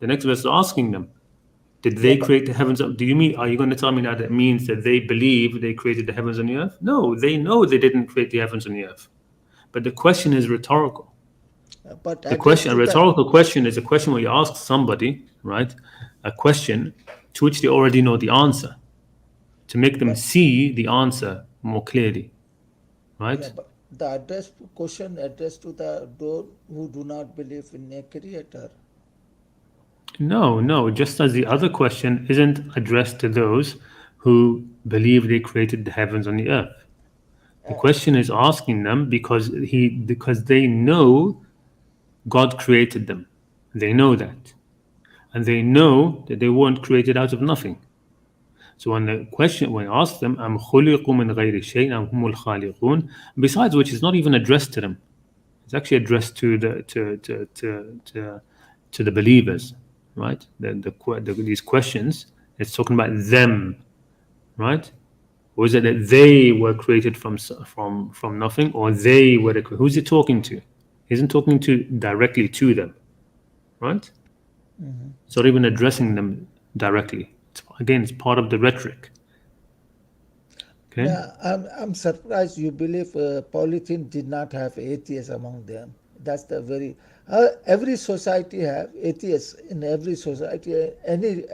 The next verse is asking them, did yeah, they but create the heavens? Do you mean? Are you going to tell me now that means that they believe they created the heavens and the earth? No, they know they didn't create the heavens and the earth. But the question is rhetorical. The addressed question, a to the rhetorical question, is a question where you ask somebody, right, a question to which they already know the answer, to make them but see the answer more clearly, yeah, right? but the address question addressed to the those who do not believe in a creator. No, no, just as the other question isn't addressed to those who believe they created the heavens and the earth. The question is asking them because they know God created them. They know that. And they know that they weren't created out of nothing. So when I ask them, أم خلقوا من غير شيء أم هم الخالقون, besides which is not even addressed to them. It's actually addressed to the believers, right? These questions, it's talking about them, right? Or is it that they were created from nothing, or they were who's it talking to? He isn't talking to directly to them, right? It's not even addressing them directly. It's part of the rhetoric. Okay. Now, I'm surprised you believe polytheism did not have atheists among them. That's the very every society have atheists in every society. Any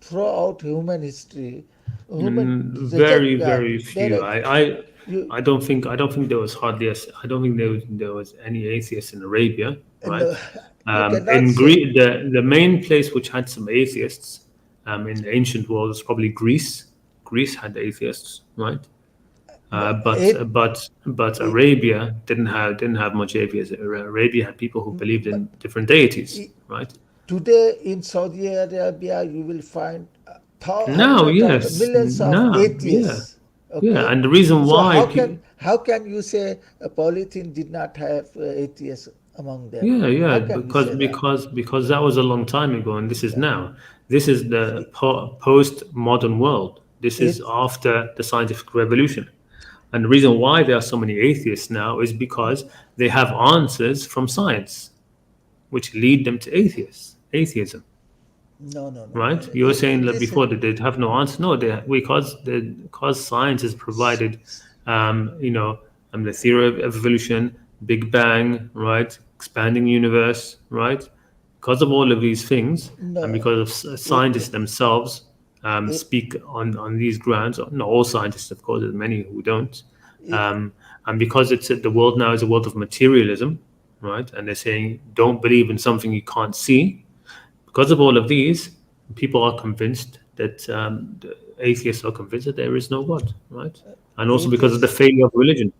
throughout human history, human reject Very, God. very There few. are you I don't think there was hardly. I don't think there was any atheists in Arabia, right? no, you cannot In say Greece, the main place which had some atheists, in the ancient world was probably Greece. Greece had atheists, right? no, But Arabia didn't have much atheists. Arabia had people who believed but in different deities, i- right? today in Saudi Arabia you will find Now, hundreds of yes, millions of no, yeah, atheists. yeah, Okay, and the reason so why, how can you say a polytheism did not have atheists among them? yeah, yeah, How can you say that? because that was a long time ago, and this is Yeah. now. This is the post-modern world. This is It, after the scientific revolution, and the reason why there are so many atheists now is because they have answers from science, which lead them to atheism. no, no, no. Right? You were saying that Listen, before that they'd have no answer. No, because science has provided, the theory of evolution, Big Bang, right? Expanding universe, right? Because of all of these things, and no. because of It, scientists themselves it, speak on these grounds. Not all scientists, of course, there's many who don't. it, Um, and because the world now is a world of materialism, right? And they're saying don't believe in something you can't see, because of all of these, people are convinced that the atheists are convinced that there is no God, right? And also because of the atheists, failure of religion.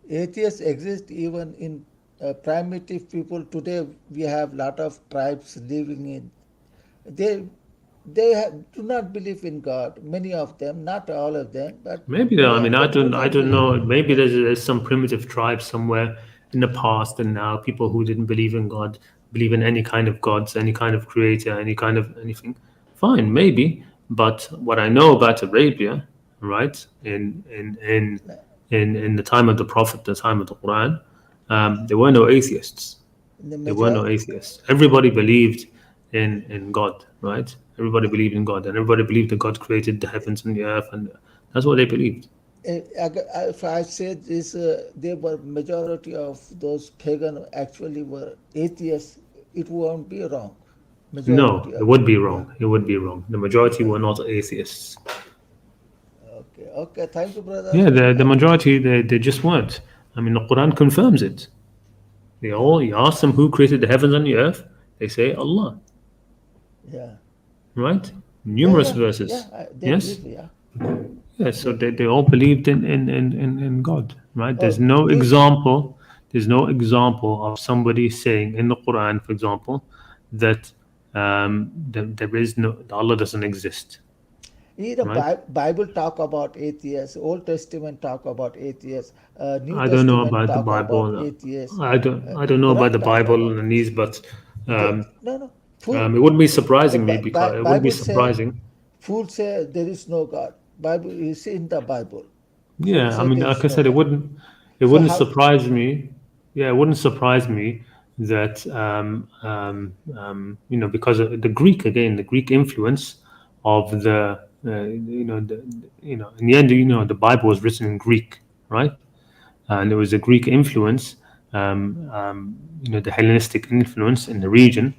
atheists exist even in primitive people. Today we have lot of tribes living in. They do not believe in God. Many of them, not all of them, but Maybe though, many I mean, of them do I not don't believe. know. Maybe there's some primitive tribe somewhere in the past, and now people who didn't believe in God believe in any kind of gods, any kind of creator, any kind of anything. Fine, maybe. But what I know about Arabia, right, in the time of the Prophet, the time of the Quran, there were no atheists. The There were major no atheists. Everybody believed in God, right? Everybody believed in God, and everybody believed that God created the heavens and the earth, and that's what they believed. if I say this, they were majority of those pagan actually were atheists it won't be wrong. No, Majority it of, would be yeah. wrong. It would be wrong. The majority were not atheists. Okay, okay. Thank you, brother. Yeah, the majority they just weren't. I mean, the Quran confirms it. You ask them who created the heavens and the earth, they say Allah, Yeah, right? yeah, Numerous yeah, yeah. verses. They Yes? believe, yeah. Yes, so They, they all believed in God, right? oh, There's no example of somebody saying in the Quran, for example, that there is no, Allah doesn't exist, right? Bible talk about atheists. Old Testament talk about atheists. New I don't know Testament about the talk about Bible. atheists. I don't know about Quran the talk Bible about and these, but um, no, no. Fool, it wouldn't be the surprising me because it wouldn't be Bible say, surprising. fool say there is no God. Bible is in the Bible. Fool Yeah, I say mean, there like is I no said, God. it So wouldn't how? surprise me. Yeah, it wouldn't surprise me that because of the Greek again, the Greek influence of in the end, the Bible was written in Greek, right? And there was a Greek influence, the Hellenistic influence in the region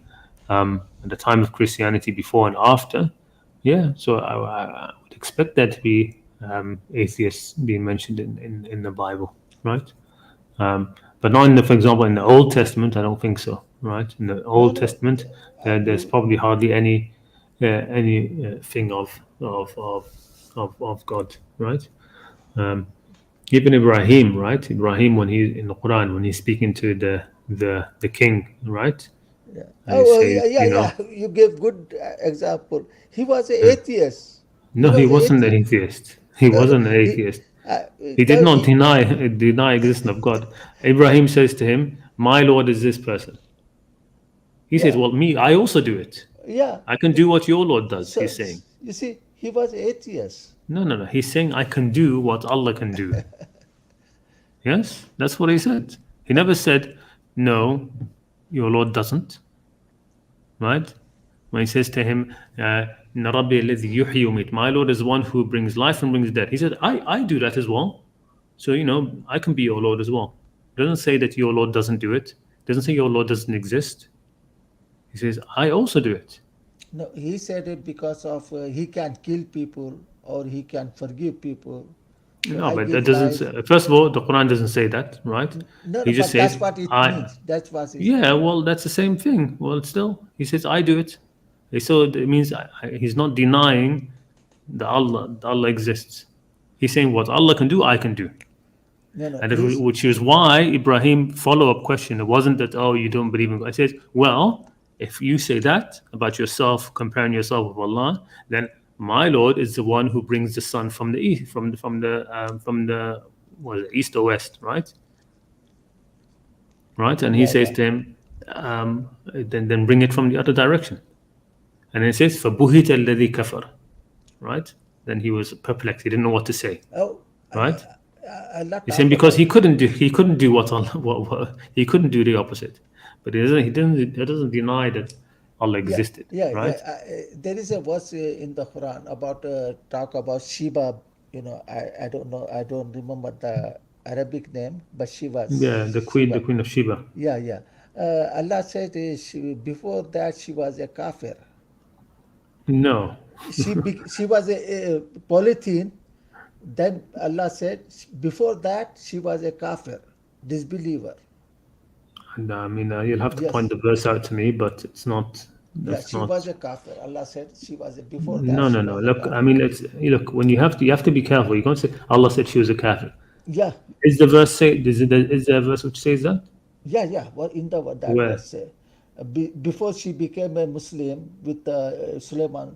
at the time of Christianity, before and after. Yeah, so I would expect there to be atheists being mentioned in the Bible, right? But not in for example, in the Old Testament, I don't think so, right? In the No, Old no. Testament, there's probably hardly any thing of God, right? Um, Even Ibrahim, right? Ibrahim, when he in the Quran, when he's speaking to the king, right? Yeah. And he Oh, says, yeah, yeah, yeah. You gave good example. He was an uh, atheist. He no, he was an wasn't an atheist. atheist. He No, no. wasn't an atheist. Uh, He did not deny existence of God. Abraham says to him, "My Lord is this person." He says, yeah, "Well, me, I also do it. yeah. I can do what your Lord does." So He's saying, you see, he was atheist. "No, no, no." He's saying, "I can do what Allah can do." Yes, that's what he said. He never said, "No, your Lord doesn't." Right? When he says to him, "Inna Rabbi alladhi yuhyi wa yumeet," my Lord is the one who brings life and brings death. He said, I do that as well. So, I can be your Lord as well. It doesn't say that your Lord doesn't do it. It doesn't say your Lord doesn't exist. He says, I also do it. No, he said it because of he can kill people or he can forgive people. So No, I but that give doesn't life. say, first of all, the Quran doesn't say that, right? No, no, He just but says, that's what it I, means. That's what it. yeah, well, that's the same thing. Well, still, he says, I do it. So it means he's not denying that Allah exists. He's saying what Allah can do, I can do. No, no. And which is why Ibrahim follow-up question. It wasn't that, oh, you don't believe in God. I said, well, if you say that about yourself, comparing yourself with Allah, then my Lord is the one who brings the sun from the east, from the what is it, east or west, right? Right, and he Yeah, says yeah. to him, then bring it from the other direction. And then it says, فَبُهِتَ الَّذِي كَفَرَ, right? Then he was perplexed. He didn't know what to say, Oh, right? Allah He's saying talk because about. he couldn't do what he couldn't do the opposite, but he doesn't deny that Allah Yeah, existed, yeah, yeah. right? There is a verse in the Quran about talk about Shiva. I don't know. I don't remember the Arabic name, but she Yeah, the was queen, the Shiva. queen of Sheba. Yeah, yeah. Allah said before that she was a kafir. No, She was a polytheist. Then Allah said before that she was a kafir, disbeliever. and I mean you'll have to point Yes. the verse out to me, but it's not. Yeah, That's she not. was a kafir. Allah said she was before that No, she no, no. was a Look, I kafir. mean, look when you have to be careful. You can't say Allah said she was a kafir. Yeah, Is the verse say? Is there a verse which says that? yeah, yeah. What in the what that Where? verse say? Before she became a Muslim with Suleiman,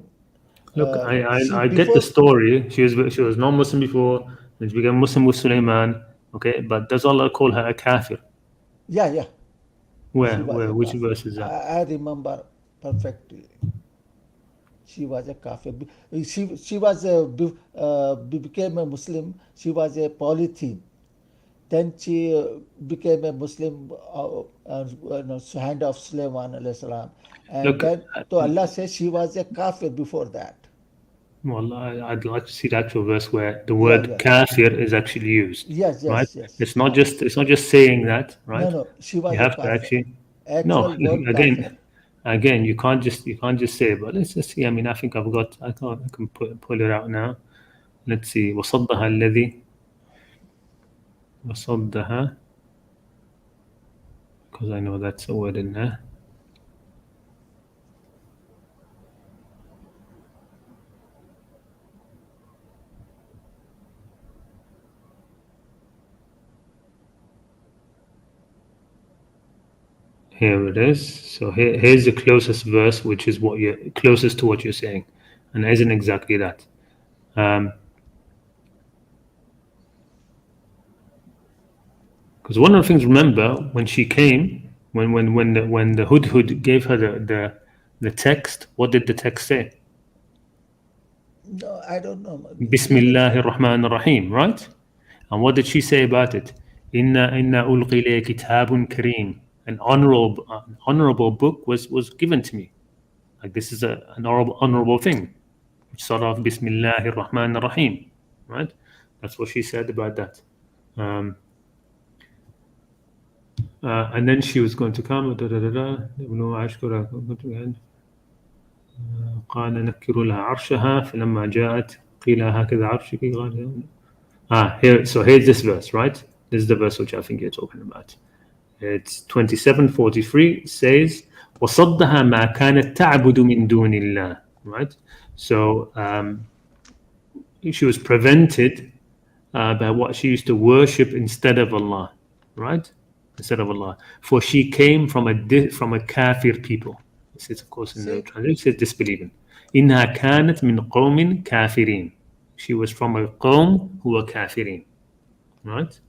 Look, she I get the before story. She was non-Muslim before, then she became Muslim with Sulaiman. Okay, but does Allah call her a kafir? yeah, yeah, Where? she was a Where? Which kafir. verse is that? I remember perfectly. She was a kafir. She was became a Muslim. She was a polytheist. Then she became a Muslim, hand of Sulaiman alayhi salam. And Look, then, so Allah says she was a kafir before that. well, I'd like to see the actual verse where the Yeah, word yeah. kafir is actually used, Yes, right? yes, yes. It's not just saying that, No, right? no, she You was a have to kafir. actually. No, actual word kafir. again, you can't just say. But let's just see. I mean, I think I can pull it out now. Let's see. وصدها الذي وصدها, because I know that's a word in there. Here it is. So here's the closest verse, which is what you're closest to what you're saying, and it isn't exactly that. Because one of the things, remember, when she came, when the Hudhud gave her the text, what did the text say? No, I don't know. Bismillahir Rahmanir Rahim, right? And what did she say about it? Inna ulqi ilayya kitabun kareem. An honorable book was given to me. Like this is an honorable thing. Which start off Bismillahir Rahmanir Rahim, right? That's what she said about that. And then she was going to come. قال نكروا لها عرشها فلما جاءت قيل هكذا عرشك قال here, so here's this verse, right? This is the verse which I think you're talking about. It's 27:43 says وصدها ما كانت تعبد من دون الله, right? So she was prevented by what she used to worship instead of Allah, right? Instead of Allah, for she came from a kafir people. This is, of course, in the translation, it says disbelieving. إنها كانت من قوم كافرين. She was from a qawm who were kafirin, right?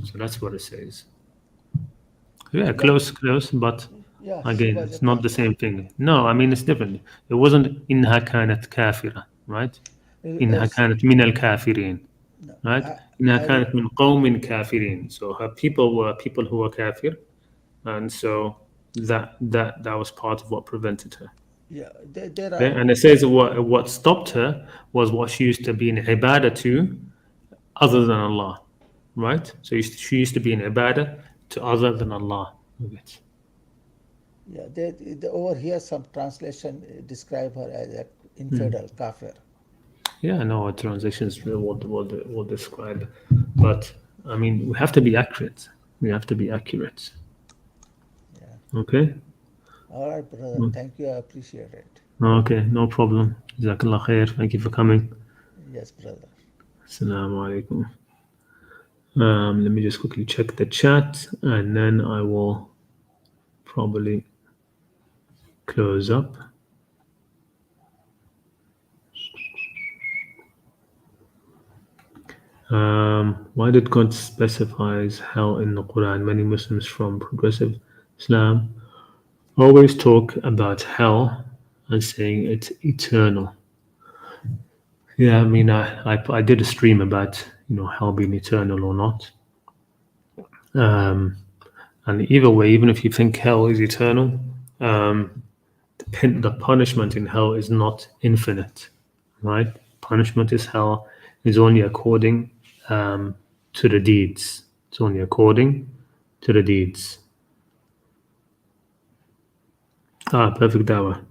So that's what it says. Yeah, close, but again, it's not the same thing. No, I mean, it's different. It wasn't إنها كانت كافرة, right? إنها كانت من الكافرين, right? إنها كانت من قوم كافرين. So her people were people who were kafir, and so that was part of what prevented her. Yeah, and it says what stopped her was what she used to be in ibadah to other than Allah, right? So she used to be in ibadah to other than Allah. Yeah, over here some translation describe her as an infidel, kafir. Yeah, no, translations will describe, but I mean, we have to be accurate. We have to be accurate. Yeah. Okay. All right, brother. Thank you. I appreciate it. Okay, no problem. Jazakallah khair. Thank you for coming. Yes, brother. Assalamu alaikum. Let me just quickly check the chat, and then I will probably close up. Why did God specifies hell in the Quran? Many Muslims from progressive Islam always talk about hell and saying it's eternal. Yeah, I mean, I did a stream about hell being eternal or not. And either way, even if you think hell is eternal, the punishment in hell is not infinite, right? Punishment is hell is only according to the deeds. It's only according to the deeds. Perfect dawah.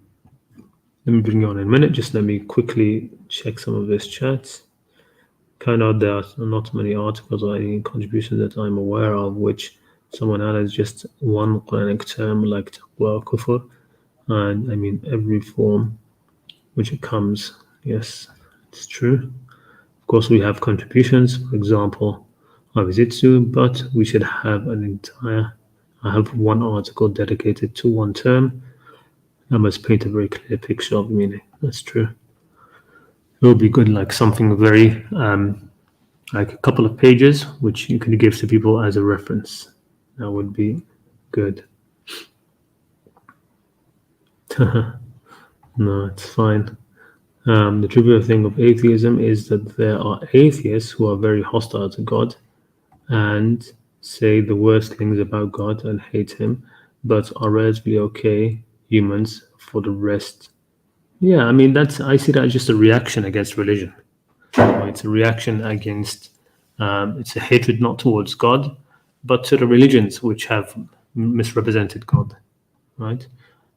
Let me bring you on in a minute. Just let me quickly check some of this chats. Kind of, there are not many articles or any contributions that I'm aware of which someone added just one Quranic term like taqwa or kufr. And I mean, every form which it comes, yes, it's true. Of course, we have contributions, for example, Avizitsu, but we should have I have one article dedicated to one term. I must paint a very clear picture of the meaning. That's true. It would be good, like something very, like a couple of pages, which you can give to people as a reference. That would be good. No, it's fine. The trivial thing of atheism is that there are atheists who are very hostile to God and say the worst things about God and hate him, but are relatively okay humans for the rest. Yeah, I mean, I see that as just a reaction against religion. It's a reaction against, it's a hatred not towards God, but to the religions which have misrepresented God, right?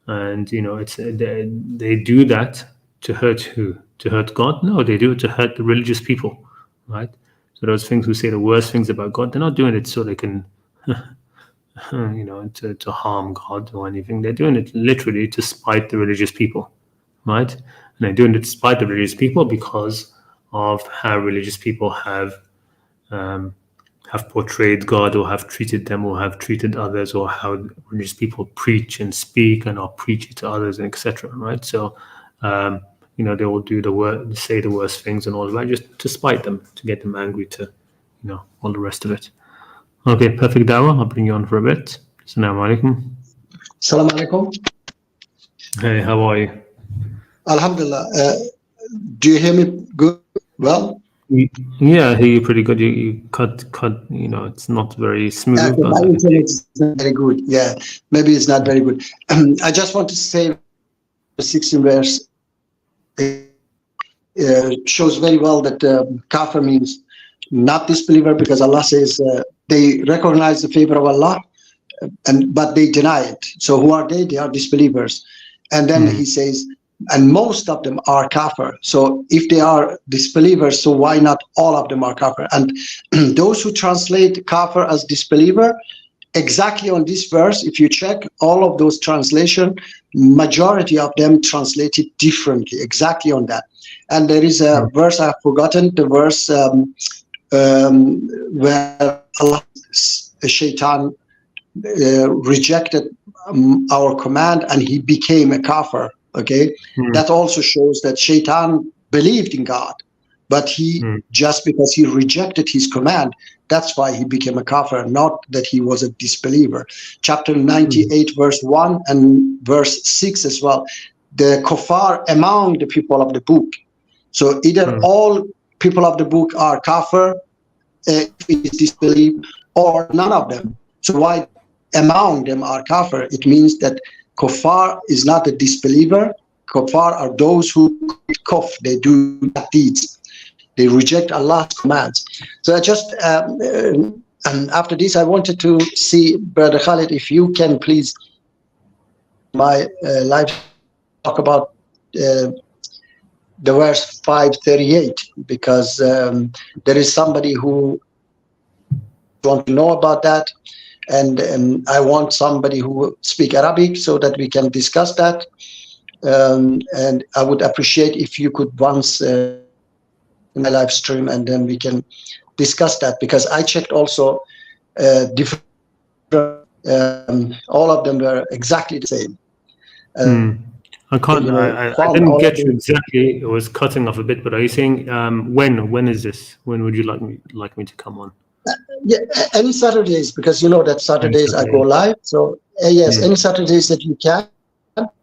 And it's they do that to hurt who? To hurt God? No, they do it to hurt the religious people, right? So those things who say the worst things about God, they're not doing it so they can, to harm God or anything. They're doing it literally to spite the religious people, right? And they're doing it to spite the religious people because of how religious people have portrayed God or have treated them or have treated others, or how religious people preach and speak and are preachy to others, and etc. Right? So, they will do say the worst things and all of that just to spite them, to get them angry, to, all the rest of it. Okay, perfect, Dawa. I'll bring you on for a bit. Assalamu alaikum. Assalamu alaikum. Hey, how are you? Alhamdulillah. Do you hear me good? Well? Yeah, I hear you pretty good. You cut. It's not very smooth. My internet is not very good. Yeah, maybe it's not very good. I just want to say the 16th verse shows very well that kafir means not disbeliever, because Allah says they recognize the favor of Allah, but they deny it. So who are they? They are disbelievers. And then he says, and most of them are kafir. So if they are disbelievers, so why not all of them are kafir? And those who translate kafir as disbeliever, exactly on this verse, if you check all of those translations, majority of them translated differently, exactly on that. And there is a verse, I've forgotten the verse, where Allah, Shaitan, rejected our command and he became a kafir. Okay, that also shows that Shaitan believed in God, but he just because he rejected his command, that's why he became a kafir, not that he was a disbeliever. Chapter 98, verse 1 and verse 6 as well. The kuffar among the people of the book. So either all people of the book are kafir, if it is disbelief, or none of them. So why among them are kafir? It means that kuffar is not a disbeliever. Kuffar are those who kufr, they do bad deeds. They reject Allah's commands. So I just, and after this, I wanted to see, Brother Khalid, if you can please, my live talk about the verse 538, because there is somebody who wants to know about that. And I want somebody who speak Arabic so that we can discuss that. And I would appreciate if you could once in my live stream, and then we can discuss that, because I checked also different, all of them were exactly the same. I can't. I didn't get you exactly. It was cutting off a bit. But are you saying when? When is this? When would you like me to come on? Yeah, any Saturdays, because you know that Saturdays I go live. So yes, any Saturdays that you can,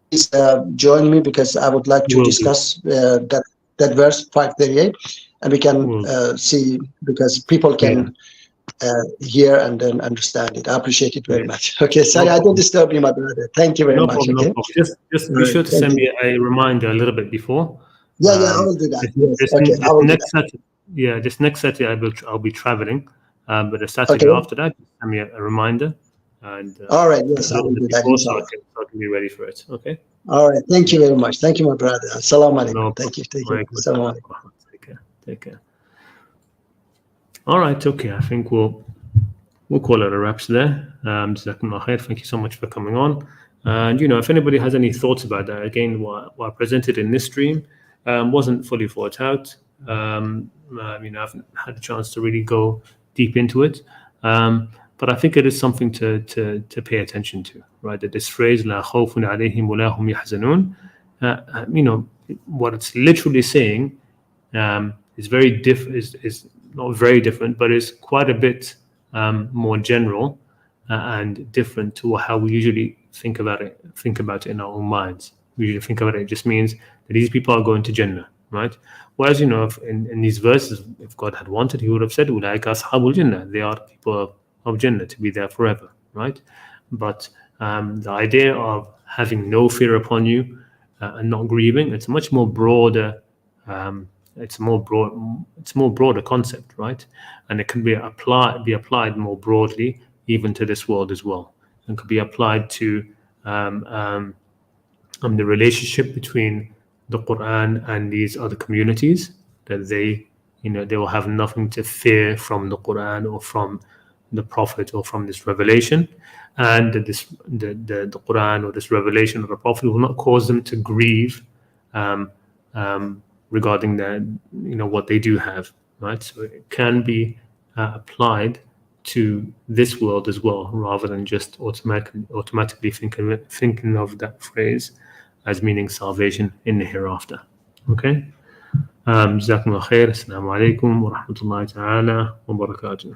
please join me, because I would like to discuss that verse 538, and we can see, because people can hear and then understand it. I appreciate it very much. Okay, sorry, I don't disturb you, my brother. Thank you very much. Problem, okay, just be sure to send me a reminder a little bit before. Yeah, I will do that. Yes. I will do that. Saturday, just next Saturday I'll be traveling. But the Saturday after that, send me a reminder. And all right, yes, I will do that. So I can be ready for it. Okay. All right, thank you very much. Thank you, my brother. Assalamu alaikum. No, thank you. Assalamu alaikum. Take care. All right, okay. I think we'll call it a wraps there. Jazakumullah khair. Thank you so much for coming on. And if anybody has any thoughts about that, again, what I presented in this stream wasn't fully thought out. I haven't had a chance to really go deep into it, but I think it is something to pay attention to, right? That this phrase "la khawfun alayhim wa la hum yahzanun," what it's literally saying is very is not very different, but is quite a bit more general and different to how we usually think about it in our own minds. We usually think about it just means that these people are going to Jannah, right? Whereas, if in these verses, if God had wanted, he would have said, "Ulaika ashabul Jannah," they are people of Jannah, to be there forever, right? But the idea of having no fear upon you and not grieving, it's a much more broader, it's more broader concept, right? And it can be applied more broadly even to this world as well. and could be applied to the relationship between the Quran and these other communities, that they will have nothing to fear from the Quran or from the Prophet or from this revelation, and that the Quran or this revelation of the Prophet will not cause them to grieve regarding what they do have, right? So it can be applied to this world as well, rather than just automatically thinking of that phrase as meaning salvation in the hereafter. Okay. جزاكم الله خير. السلام عليكم ورحمة الله تعالى وبركاته.